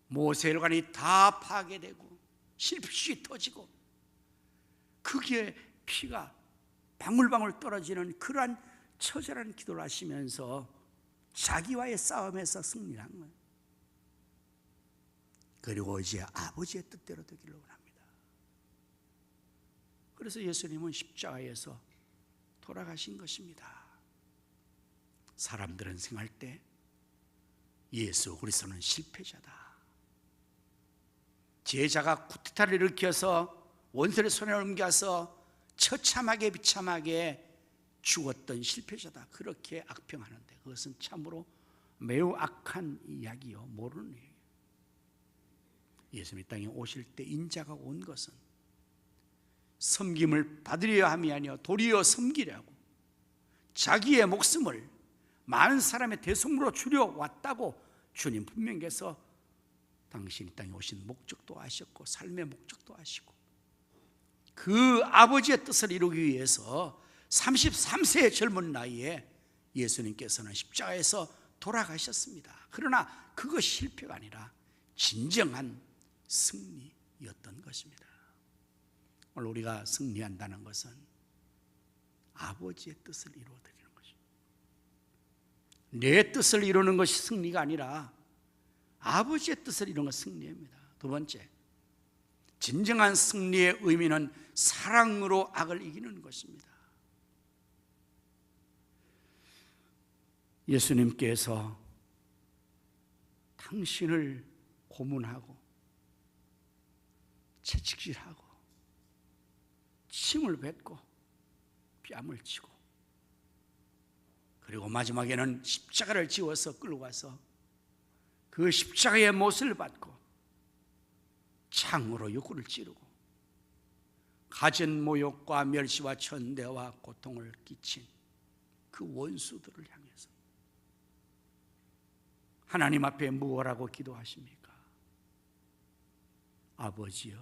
모세혈관이 다 파괴되고 실핏줄이 터지고 거기에 피가 방울방울 떨어지는 그러한 처절한 기도를 하시면서 자기와의 싸움에서 승리를 한 거예요. 그리고 이제 아버지의 뜻대로 되기를 원합니다. 그래서 예수님은 십자가에서 돌아가신 것입니다. 사람들은 생각할 때 예수 그리스도는 실패자다. 제자가 쿠데타를 일으켜서 원수의 손에 옮겨서 처참하게 비참하게 죽었던 실패자다. 그렇게 악평하는데 그것은 참으로 매우 악한 이야기요. 모르는 얘기예요. 예수님이 땅에 오실 때 인자가 온 것은 섬김을 받으려 함이 아니요 도리어 섬기려고 자기의 목숨을 많은 사람의 대속물로 주려 왔다고 주님 분명히서 당신이 땅에 오신 목적도 아셨고 삶의 목적도 아시고 그 아버지의 뜻을 이루기 위해서 33세의 젊은 나이에 예수님께서는 십자가에서 돌아가셨습니다. 그러나 그것이 실패가 아니라 진정한 승리였던 것입니다. 오늘 우리가 승리한다는 것은 아버지의 뜻을 이루어드리는 것입니다. 내 뜻을 이루는 것이 승리가 아니라 아버지의 뜻을 이루는 것이 승리입니다. 두 번째, 진정한 승리의 의미는 사랑으로 악을 이기는 것입니다. 예수님께서 당신을 고문하고 채찍질하고 침을 뱉고 뺨을 치고 그리고 마지막에는 십자가를 지워서 끌고 가서 그 십자가의 못을 받고 창으로 육구를 찌르고 갖은 모욕과 멸시와 천대와 고통을 끼친 그 원수들을 향해서 하나님 앞에 무엇라고 기도하십니까? 아버지여,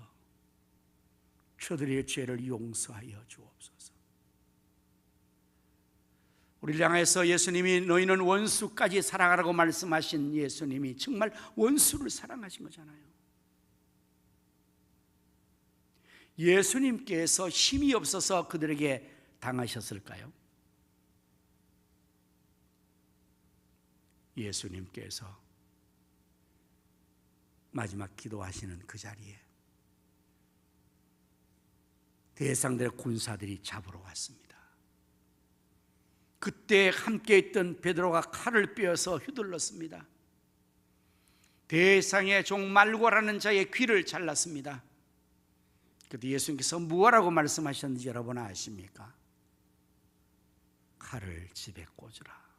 저들의 죄를 용서하여 주옵소서. 우리를 향해서 예수님이 너희는 원수까지 사랑하라고 말씀하신 예수님이 정말 원수를 사랑하신 거잖아요. 예수님께서 힘이 없어서 그들에게 당하셨을까요? 예수님께서 마지막 기도하시는 그 자리에 대상들의 군사들이 잡으러 왔습니다. 그때 함께 있던 베드로가 칼을 빼어서 휘둘렀습니다. 대상의 종 말고라는 자의 귀를 잘랐습니다. 그때 예수님께서 무엇라고 말씀하셨는지 여러분 아십니까? 칼을 집에 꽂으라.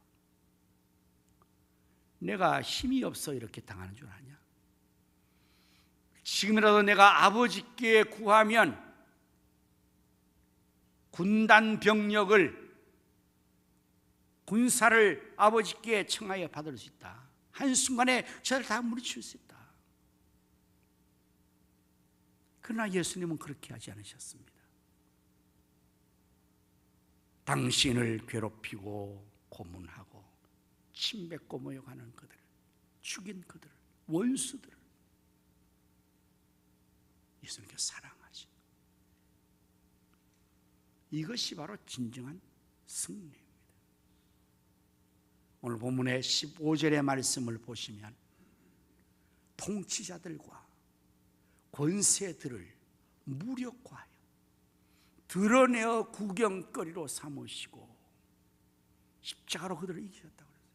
내가 힘이 없어 이렇게 당하는 줄 아냐? 지금이라도 내가 아버지께 구하면 군단 병력을, 군사를 아버지께 청하여 받을 수 있다. 한순간에 저를 다 물리칠 수 있다. 그러나 예수님은 그렇게 하지 않으셨습니다. 당신을 괴롭히고 고문하고 침뱉고 모욕하는 그들을, 죽인 그들을, 원수들을 예수님께서 사랑하시. 이것이 바로 진정한 승리입니다. 오늘 본문의 15절의 말씀을 보시면 통치자들과 권세들을 무력화하여 드러내어 구경거리로 삼으시고 십자가로 그들을 이기셨다고 그랬어요.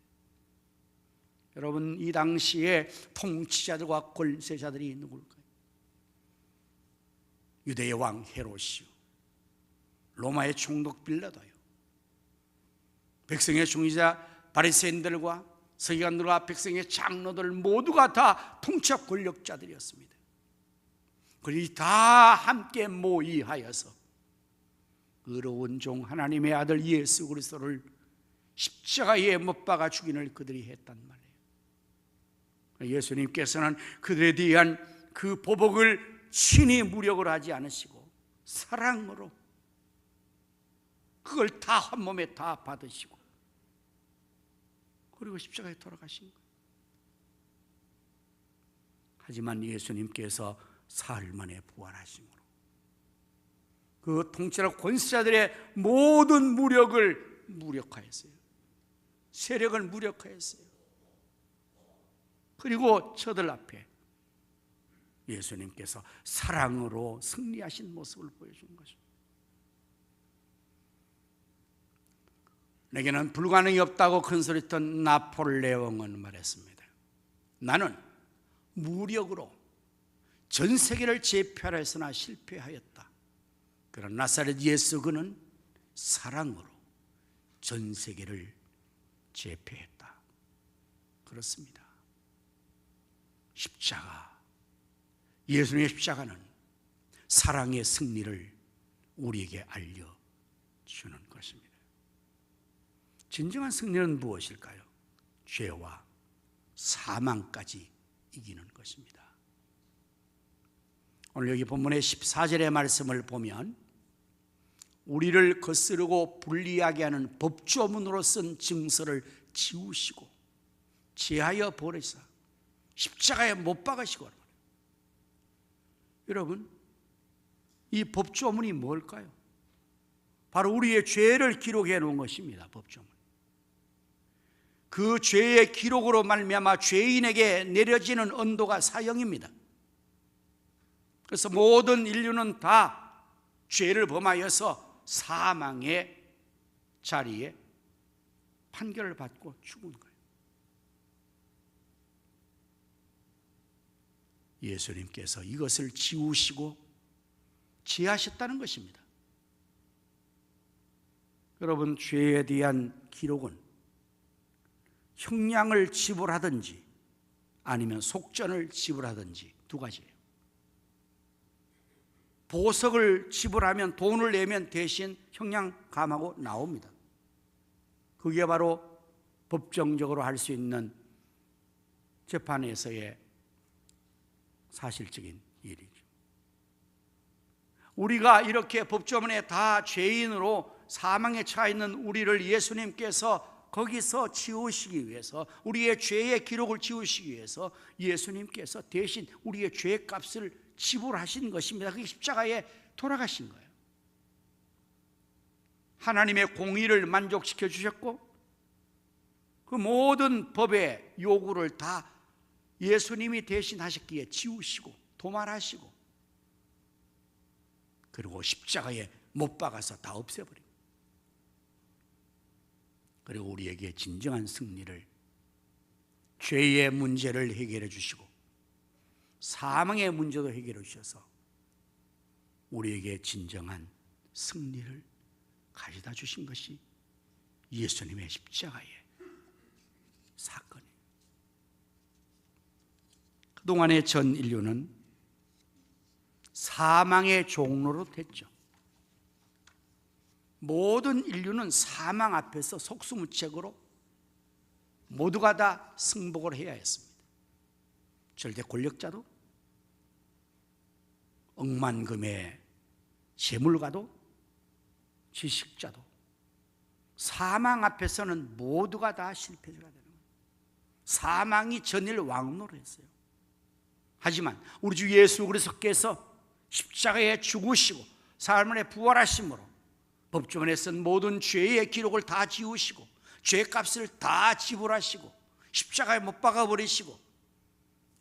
여러분, 이 당시에 통치자들과 권세자들이 누굴까요? 유대의 왕 헤롯이요, 로마의 총독 빌라도요, 백성의 중의자 바리새인들과 서기관들과 백성의 장로들 모두가 다 통치자 권력자들이었습니다. 그들이 다 함께 모의하여서 의로운 종 하나님의 아들 예수 그리스도를 십자가에 못 박아 죽이는 그들이 했단 말이에요. 예수님께서는 그들에 대한 그 보복을 친히 무력을 하지 않으시고 사랑으로 그걸 다 한 몸에 다 받으시고 그리고 십자가에 돌아가신 거예요. 하지만 예수님께서 사흘 만에 부활하심으로 그 통치자 권세자들의 모든 무력을 무력화했어요. 세력을 무력화했어요. 그리고 저들 앞에 예수님께서 사랑으로 승리하신 모습을 보여준 것입니다. 내게는 불가능이 없다고 큰소리했던 나폴레옹은 말했습니다. 나는 무력으로 전 세계를 제패하려 했으나 실패하였다. 그러나 나사렛 예수 그는 사랑으로 전 세계를 제패했다. 그렇습니다. 십자가, 예수님의 십자가는 사랑의 승리를 우리에게 알려주는 것입니다. 진정한 승리는 무엇일까요? 죄와 사망까지 이기는 것입니다. 오늘 여기 본문의 14절의 말씀을 보면 우리를 거스르고 불리하게 하는 법조문으로 쓴 증서를 지우시고 제하여 버리사 십자가에 못 박으시고. 여러분, 이 법조문이 뭘까요? 바로 우리의 죄를 기록해 놓은 것입니다. 법조문. 그 죄의 기록으로 말미암아 죄인에게 내려지는 언도가 사형입니다. 그래서 모든 인류는 다 죄를 범하여서 사망의 자리에 판결을 받고 죽은 거예요. 예수님께서 이것을 지우시고 지하셨다는 것입니다. 여러분, 죄에 대한 기록은 형량을 지불하든지 아니면 속전을 지불하든지 두 가지예요. 보석을 지불하면, 돈을 내면 대신 형량 감하고 나옵니다. 그게 바로 법정적으로 할 수 있는 재판에서의 사실적인 일이죠. 우리가 이렇게 법조문에 다 죄인으로 사망에 처해 있는 우리를 예수님께서 거기서 지우시기 위해서, 우리의 죄의 기록을 지우시기 위해서 예수님께서 대신 우리의 죄의 값을 지불하신 것입니다. 그게 십자가에 돌아가신 거예요. 하나님의 공의를 만족시켜 주셨고 그 모든 법의 요구를 다 예수님이 대신 하셨기에 지우시고 도말하시고 그리고 십자가에 못 박아서 다 없애버립니다. 그리고 우리에게 진정한 승리를, 죄의 문제를 해결해 주시고 사망의 문제도 해결해 주셔서 우리에게 진정한 승리를 가져다 주신 것이 예수님의 십자가의 사건이에요. 그동안의 전 인류는 사망의 종로로 됐죠. 모든 인류는 사망 앞에서 속수무책으로 모두가 다 승복을 해야 했습니다. 절대 권력자도, 억만금의 재물가도, 지식자도 사망 앞에서는 모두가 다 실패자가 되는 거예요. 사망이 전일 왕노로 했어요. 하지만 우리 주 예수 그리스도께서 십자가에 죽으시고 사흘만에 부활하심으로 법조문에 쓴 모든 죄의 기록을 다 지우시고 죄값을 다 지불하시고 십자가에 못 박아버리시고,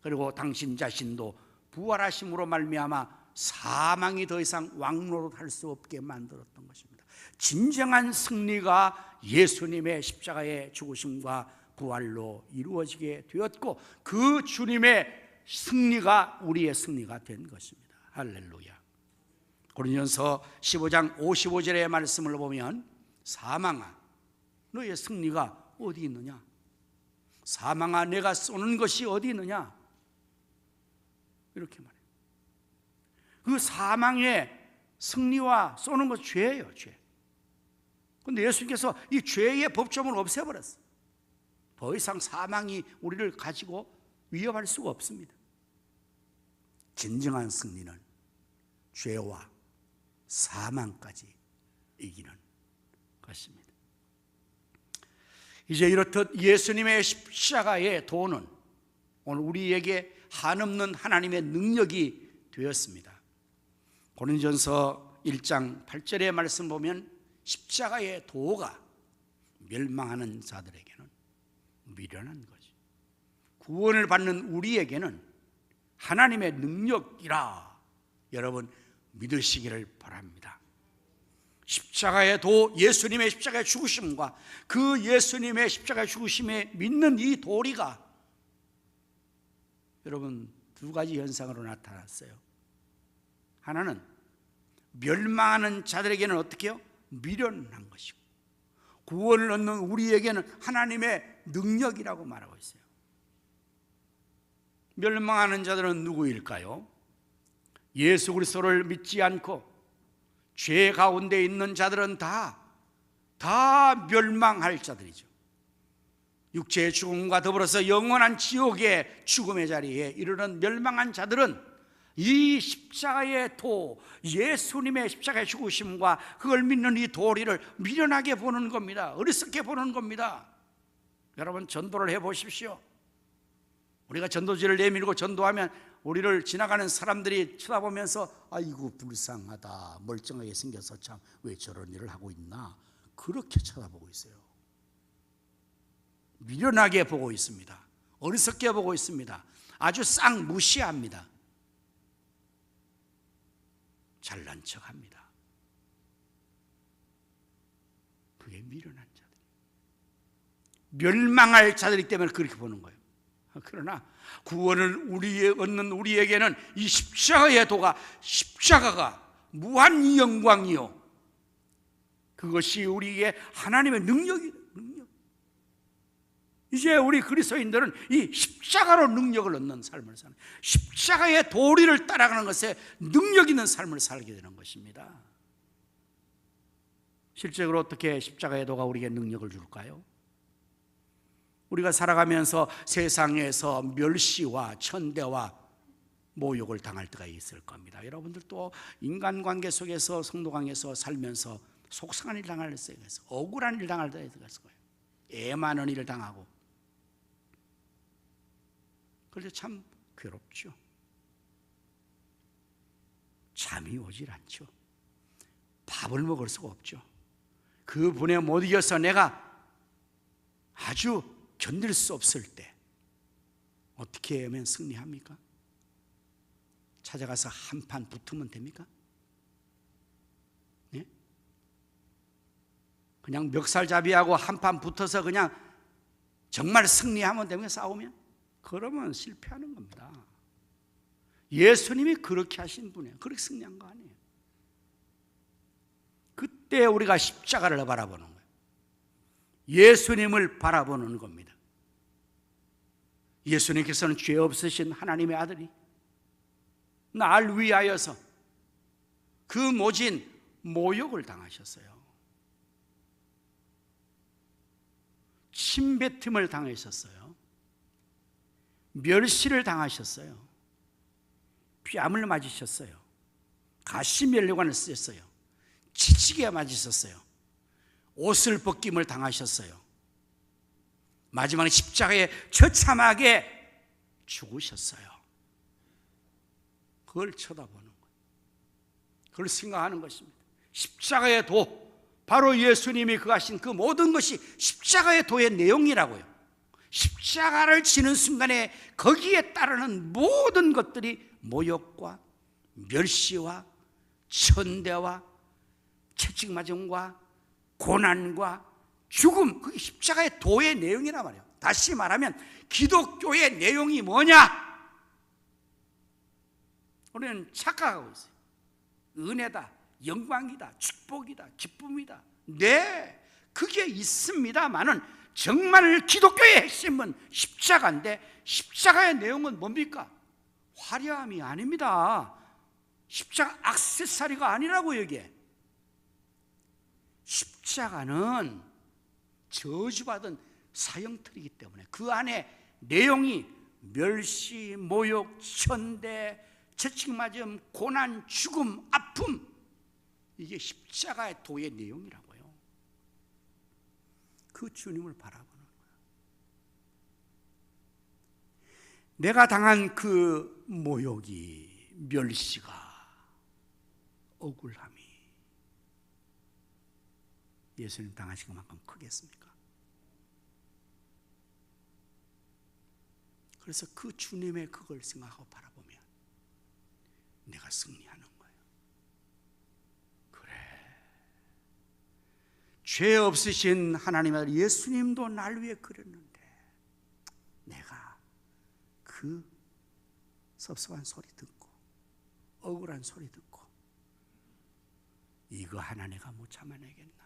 그리고 당신 자신도 부활하심으로 말미암아 사망이 더 이상 왕노릇 할 수 없게 만들었던 것입니다. 진정한 승리가 예수님의 십자가의 죽으심과 부활로 이루어지게 되었고, 그 주님의 승리가 우리의 승리가 된 것입니다. 할렐루야. 고린도전서 15장 55절의 말씀을 보면, 사망아 너의 승리가 어디 있느냐? 사망아 내가 쏘는 것이 어디 있느냐? 이렇게 말해요. 그 사망의 승리와 쏘는 것 죄예요, 죄. 그런데 예수님께서 이 죄의 법조문을 없애버렸어요. 더 이상 사망이 우리를 가지고 위협할 수가 없습니다. 진정한 승리는 죄와 사망까지 이기는 것입니다. 이제 이렇듯 예수님의 십자가의 도는 오늘 우리에게 한없는 하나님의 능력이 되었습니다. 고린도전서 1장 8절의 말씀 보면 십자가의 도가 멸망하는 자들에게는 미련한 거죠. 구원을 받는 우리에게는 하나님의 능력이라 여러분 믿으시기를 바랍니다. 십자가의 도, 예수님의 십자가의 죽으심과 그 예수님의 십자가의 죽으심에 믿는 이 도리가 여러분 두 가지 현상으로 나타났어요. 하나는 멸망하는 자들에게는 어떻게 해요? 미련한 것이고, 구원을 얻는 우리에게는 하나님의 능력이라고 말하고 있어요. 멸망하는 자들은 누구일까요? 예수 그리스도를 믿지 않고 죄 가운데 있는 자들은 다 멸망할 자들이죠. 육체의 죽음과 더불어서 영원한 지옥의 죽음의 자리에 이르는 멸망한 자들은 이 십자가의 도, 예수님의 십자가의 죽으심과 그걸 믿는 이 도리를 미련하게 보는 겁니다. 어리석게 보는 겁니다. 여러분 전도를 해보십시오. 우리가 전도지를 내밀고 전도하면 우리를 지나가는 사람들이 쳐다보면서 아이고 불쌍하다, 멀쩡하게 생겨서 참 왜 저런 일을 하고 있나, 그렇게 쳐다보고 있어요. 미련하게 보고 있습니다. 어리석게 보고 있습니다. 아주 싹 무시합니다. 잘난 척합니다. 그게 미련한 자들, 멸망할 자들이기 때문에 그렇게 보는 거예요. 그러나 구원을 얻는 우리에게는 이 십자가의 도가, 십자가가 무한 영광이요, 그것이 우리에게 하나님의 능력이. 이제 우리 그리스도인들은 이 십자가로 능력을 얻는 삶을 사는, 십자가의 도리를 따라가는 것에 능력 있는 삶을 살게 되는 것입니다. 실제로 어떻게 십자가의 도가 우리에게 능력을 줄까요? 우리가 살아가면서 세상에서 멸시와 천대와 모욕을 당할 때가 있을 겁니다. 여러분들도 인간관계 속에서 성도관계에서 살면서 속상한 일 당할 때, 억울한 일 당할 때가 있을 거예요. 애 많은 일을 당하고. 그런데 참 괴롭죠. 잠이 오질 않죠. 밥을 먹을 수가 없죠. 그 분에 못 이겨서 내가 아주 견딜 수 없을 때 어떻게 하면 승리합니까? 찾아가서 한판 붙으면 됩니까? 예? 그냥 멱살잡이하고 한판 붙어서 그냥 정말 승리하면 됩니까? 싸우면? 그러면 실패하는 겁니다. 예수님이 그렇게 하신 분이에요. 그렇게 승리한 거 아니에요. 그때 우리가 십자가를 바라보는 거예요. 예수님을 바라보는 겁니다. 예수님께서는 죄 없으신 하나님의 아들이 날 위하여서 그 모진 모욕을 당하셨어요. 침뱉음을 당하셨어요. 멸시를 당하셨어요. 뺨을 맞으셨어요. 가시면류관을 쓰셨어요. 치치기에 맞으셨어요. 옷을 벗김을 당하셨어요. 마지막에 십자가에 처참하게 죽으셨어요. 그걸 쳐다보는 거예요. 그걸 생각하는 것입니다. 십자가의 도, 바로 예수님이 그 하신 그 모든 것이 십자가의 도의 내용이라고요. 십자가를 지는 순간에 거기에 따르는 모든 것들이 모욕과 멸시와 천대와 채찍맞음과 고난과 죽음, 그게 십자가의 도의 내용이란 말이에요. 다시 말하면 기독교의 내용이 뭐냐? 우리는 착각하고 있어요. 은혜다, 영광이다, 축복이다, 기쁨이다. 네, 그게 있습니다만은 정말 기독교의 핵심은 십자가인데, 십자가의 내용은 뭡니까? 화려함이 아닙니다. 십자가 액세서리가 아니라고. 여기에 십자가는 저주받은 사형틀이기 때문에 그 안에 내용이 멸시, 모욕, 천대, 채찍맞음, 고난, 죽음, 아픔, 이게 십자가의 도의 내용이라고요. 그 주님을 바라보는 거예요. 내가 당한 그 모욕이, 멸시가, 억울함이 예수님 당하신 것만큼 크겠습니까? 그래서 그 주님의 그걸 생각하고 바라보면 내가 승리하는 거예요. 그래, 죄 없으신 하나님의 아들 예수님도 날 위해 그랬는데 내가 그 섭섭한 소리 듣고 억울한 소리 듣고 이거 하나 내가 못 참아내겠나?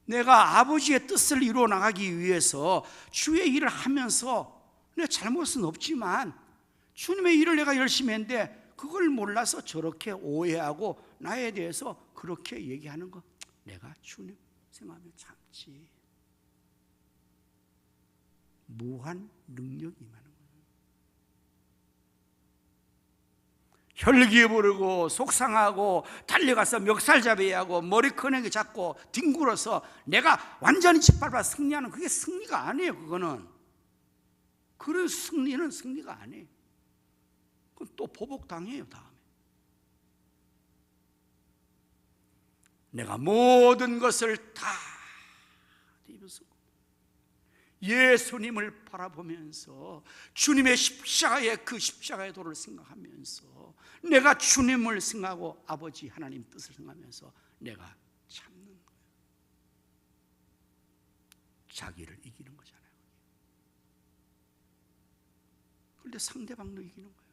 내가 아버지의 뜻을 이루어 나가기 위해서 주의 일을 하면서 내 잘못은 없지만 주님의 일을 내가 열심히 했는데 그걸 몰라서 저렇게 오해하고 나에 대해서 그렇게 얘기하는 거, 내가 주님 생각하면 참지. 무한 능력이 임하는 거예요. 혈기 부르고 속상하고 달려가서 멱살잡이야 하고 머리 커내게 잡고 뒹굴어서 내가 완전히 짓밟아 승리하는, 그게 승리가 아니에요. 그거는 그런 승리는 승리가 아니에요. 그건 또 보복당해요. 다음에 내가 모든 것을 다 입어서 예수님을 바라보면서 주님의 십자가의 그 십자가의 도를 생각하면서 내가 주님을 생각하고 아버지 하나님 뜻을 생각하면서 내가 참는 거예요. 자기를 이기는 거잖아요. 그런데 상대방도 이기는 거예요.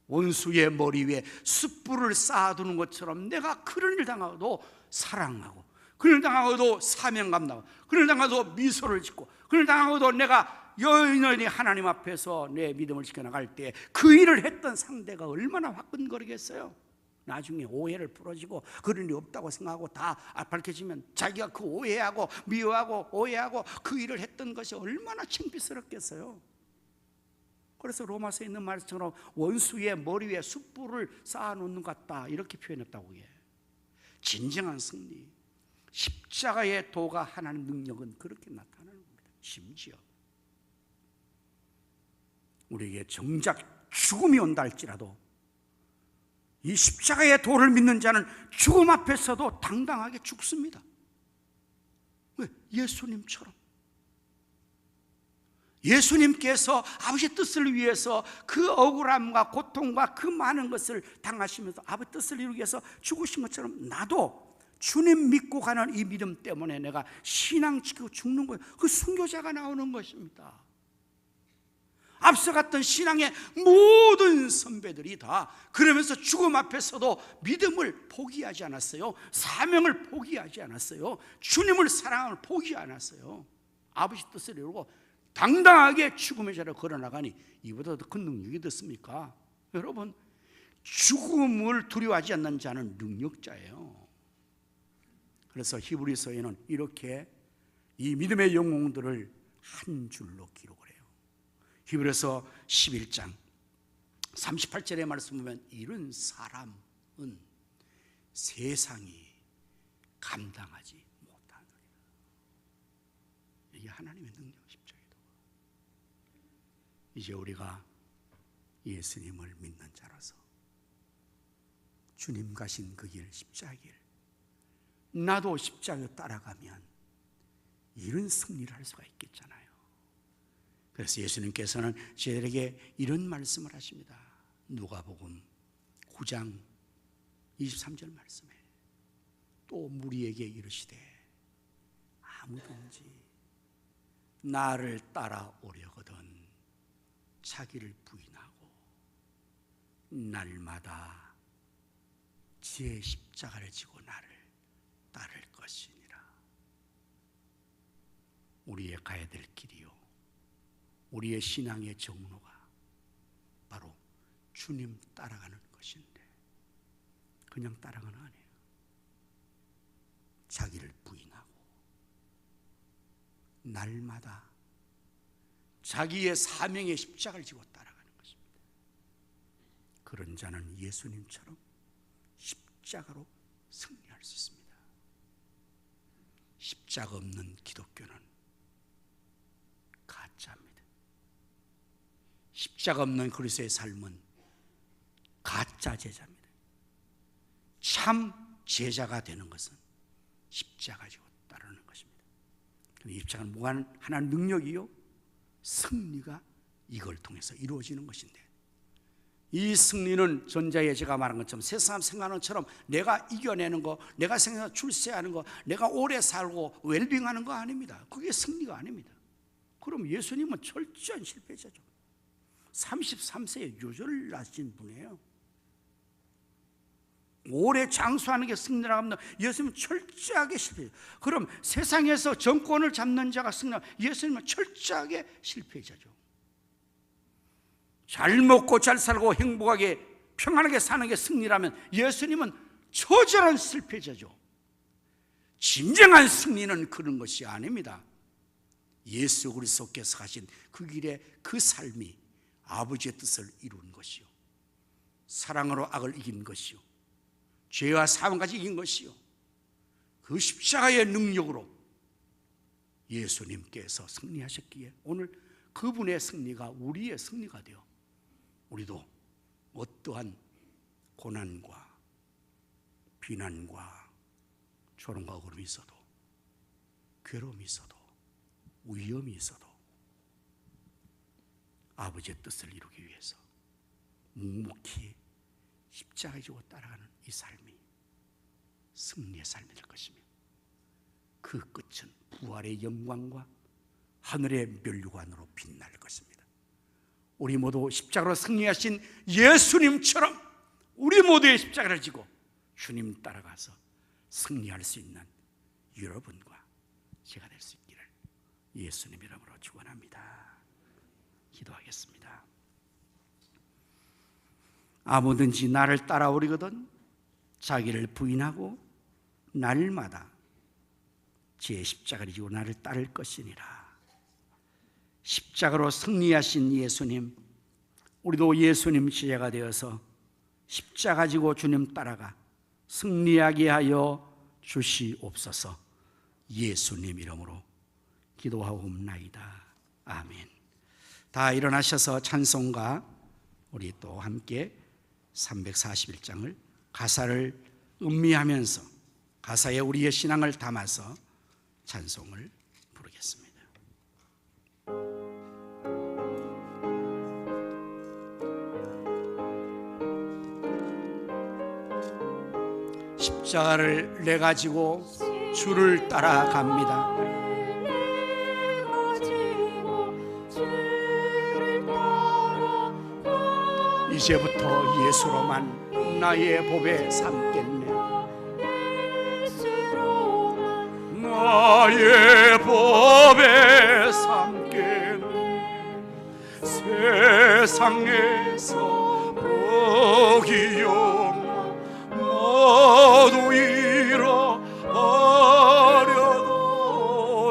원수의 머리 위에 숯불을 쌓아두는 것처럼 내가 그런 일 당하고도 사랑하고, 그런 일 당하고도 사명감 나고, 그런 일 당하고도 미소를 짓고, 그런 일 당하고도 내가 여인이 하나님 앞에서 내 믿음을 지켜나갈 때 그 일을 했던 상대가 얼마나 화끈거리겠어요. 나중에 오해를 풀어지고 그런 일이 없다고 생각하고 다 밝혀지면 자기가 그 오해하고 미워하고 오해하고 그 일을 했던 것이 얼마나 창피스럽겠어요. 그래서 로마서에 있는 말처럼 원수의 머리 위에 숯불을 쌓아놓는 것 같다, 이렇게 표현했다고 해요. 진정한 승리, 십자가의 도가 하나님 능력은 그렇게 나타나는 겁니다. 심지어 우리에게 정작 죽음이 온다 할지라도 이 십자가의 도를 믿는 자는 죽음 앞에서도 당당하게 죽습니다. 왜? 예수님처럼. 예수님께서 아버지의 뜻을 위해서 그 억울함과 고통과 그 많은 것을 당하시면서 아버지 뜻을 이루기 위해서 죽으신 것처럼 나도 주님 믿고 가는 이 믿음 때문에 내가 신앙 지키고 죽는 거예요. 그 순교자가 나오는 것입니다. 앞서갔던 신앙의 모든 선배들이 다 그러면서 죽음 앞에서도 믿음을 포기하지 않았어요. 사명을 포기하지 않았어요. 주님을 사랑함을 포기하지 않았어요. 아버지 뜻을 이루고 당당하게 죽음의 자리로 걸어나가니 이보다 더 큰 능력이 있습니까? 여러분, 죽음을 두려워하지 않는 자는 능력자예요. 그래서 히브리서에는 이렇게 이 믿음의 영웅들을 한 줄로 기록을 해요. 히브리서 11장 38절의 말씀 보면 이런 사람은 세상이 감당하지 못하느니라. 이게 하나님의 능력 십자가이다. 이제 우리가 예수님을 믿는 자라서 주님 가신 그 길 십자가 길, 나도 십자가 따라가면 이런 승리를 할 수가 있겠잖아요. 그래서 예수님께서는 저희들에게 이런 말씀을 하십니다. 누가복음 9장 23절 말씀에 또 무리에게 이르시되 아무든지 나를 따라오려거든 자기를 부인하고 날마다 제 십자가를 지고 나를 따를 것이니라. 우리의 가야 될 길이요, 우리의 신앙의 정로가 바로 주님 따라가는 것인데 그냥 따라가는 거 아니에요. 자기를 부인하고 날마다 자기의 사명의 십자가를 지고 따라가는 것입니다. 그런 자는 예수님처럼 십자가로 승리할 수 있습니다. 십자가 없는 기독교는 가짜입니다. 십자가 없는 그리스도의 삶은 가짜 제자입니다. 참 제자가 되는 것은 십자가 지고 따르는 것입니다. 이 십자가는 뭐가 하나의 능력이요, 승리가 이걸 통해서 이루어지는 것인데, 이 승리는 전자에 제가 말한 것처럼 세상 생각하는 것처럼 내가 이겨내는 거, 내가 생각해서 출세하는 거, 내가 오래 살고 웰빙하는 거 아닙니다. 그게 승리가 아닙니다. 그럼 예수님은 철저한 실패자죠. 33세에 유전을 낳으신 분이에요. 오래 장수하는 게 승리라고 합니다. 예수님은 철저하게 실패자죠. 그럼 세상에서 정권을 잡는 자가 승리하고 예수님은 철저하게 실패자죠. 잘 먹고 잘 살고 행복하게 평안하게 사는 게 승리라면 예수님은 처절한 실패자죠. 진정한 승리는 그런 것이 아닙니다. 예수 그리스도께서 가신 그 길에 그 삶이 아버지의 뜻을 이룬 것이요, 사랑으로 악을 이긴 것이요, 죄와 사망까지 이긴 것이요, 그 십자가의 능력으로 예수님께서 승리하셨기에 오늘 그분의 승리가 우리의 승리가 되어 우리도 어떠한 고난과 비난과 조롱과 억울함이 있어도, 괴로움이 있어도, 위험이 있어도 아버지의 뜻을 이루기 위해서 묵묵히 십자가에 지고 따라가는 이 삶이 승리의 삶이 될 것이며, 그 끝은 부활의 영광과 하늘의 면류관으로 빛날 것입니다. 우리 모두 십자가로 승리하신 예수님처럼 우리 모두의 십자가를 지고 주님 따라가서 승리할 수 있는 여러분과 제가 될 수 있기를 예수님 이름으로 축원합니다. 기도하겠습니다. 아무든지 나를 따라오려거든 자기를 부인하고 날마다 제 십자가를 지고 나를 따를 것이니라. 십자가로 승리하신 예수님, 우리도 예수님 제자가 되어서 십자가 지고 주님 따라가 승리하게 하여 주시옵소서. 예수님 이름으로 기도하옵나이다. 아멘. 다 일어나셔서 찬송가 우리 또 함께 341장을 가사를 음미하면서 가사에 우리의 신앙을 담아서 찬송을 부르겠습니다. 십자가를 내가 지고 주를 따라갑니다. 십자가를 내가 지고 주를 따라 이제부터 예수로만 나의 보배 삼겠네. 나의 법에 삼겠네. 세상에서 복이요 모두 잃어버려도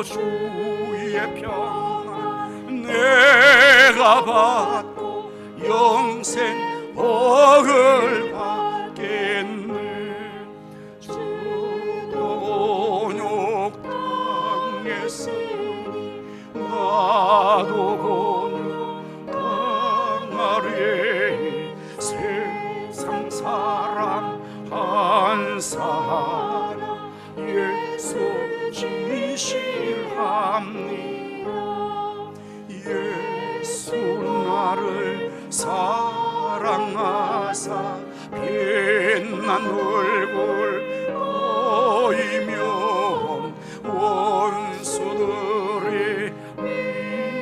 주의 평안 내가 받고 영생 복을 받겠네. 나도 고난당하리. 세상 사람 한 사람 예수 지실합니다. 예수 나를 사랑하사 빛난 얼굴 보이면 원수들이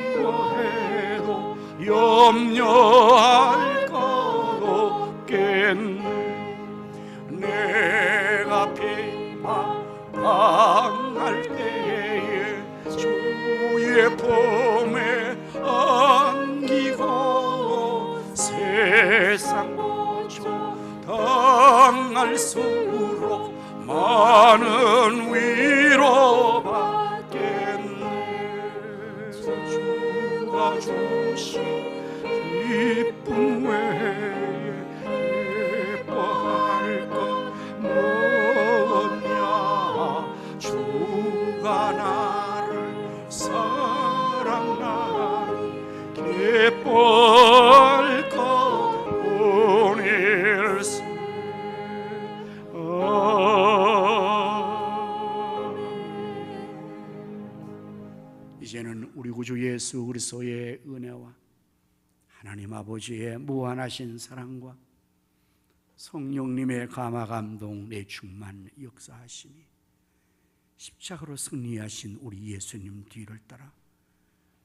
미워해도 염려할 것 없겠네. 내가 비방할 때에 주의 품에 안기고 세상 당할수록 많은 위로 받겠네. 주가 주신 기쁨 외에 예뻐할 것 뭐냐. 주가 나를 사랑하니 기뻐할 것 뿐일세. 이제는 우리 구주 예수 그리스도의 은혜와 하나님 아버지의 무한하신 사랑과 성령님의 감화 감동 내 충만 역사하시니 십자가로 승리하신 우리 예수님 뒤를 따라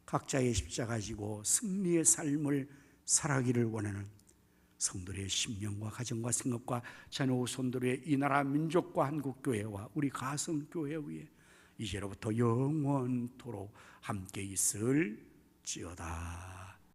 각자의 십자가 지고 승리의 삶을 살아가기를 원하는 성도의 심령과 가정과 생업과 자녀 후손들의 이 나라 민족과 한국교회와 우리 가성교회 위에 이제로부터 영원토록 함께 있을지어다.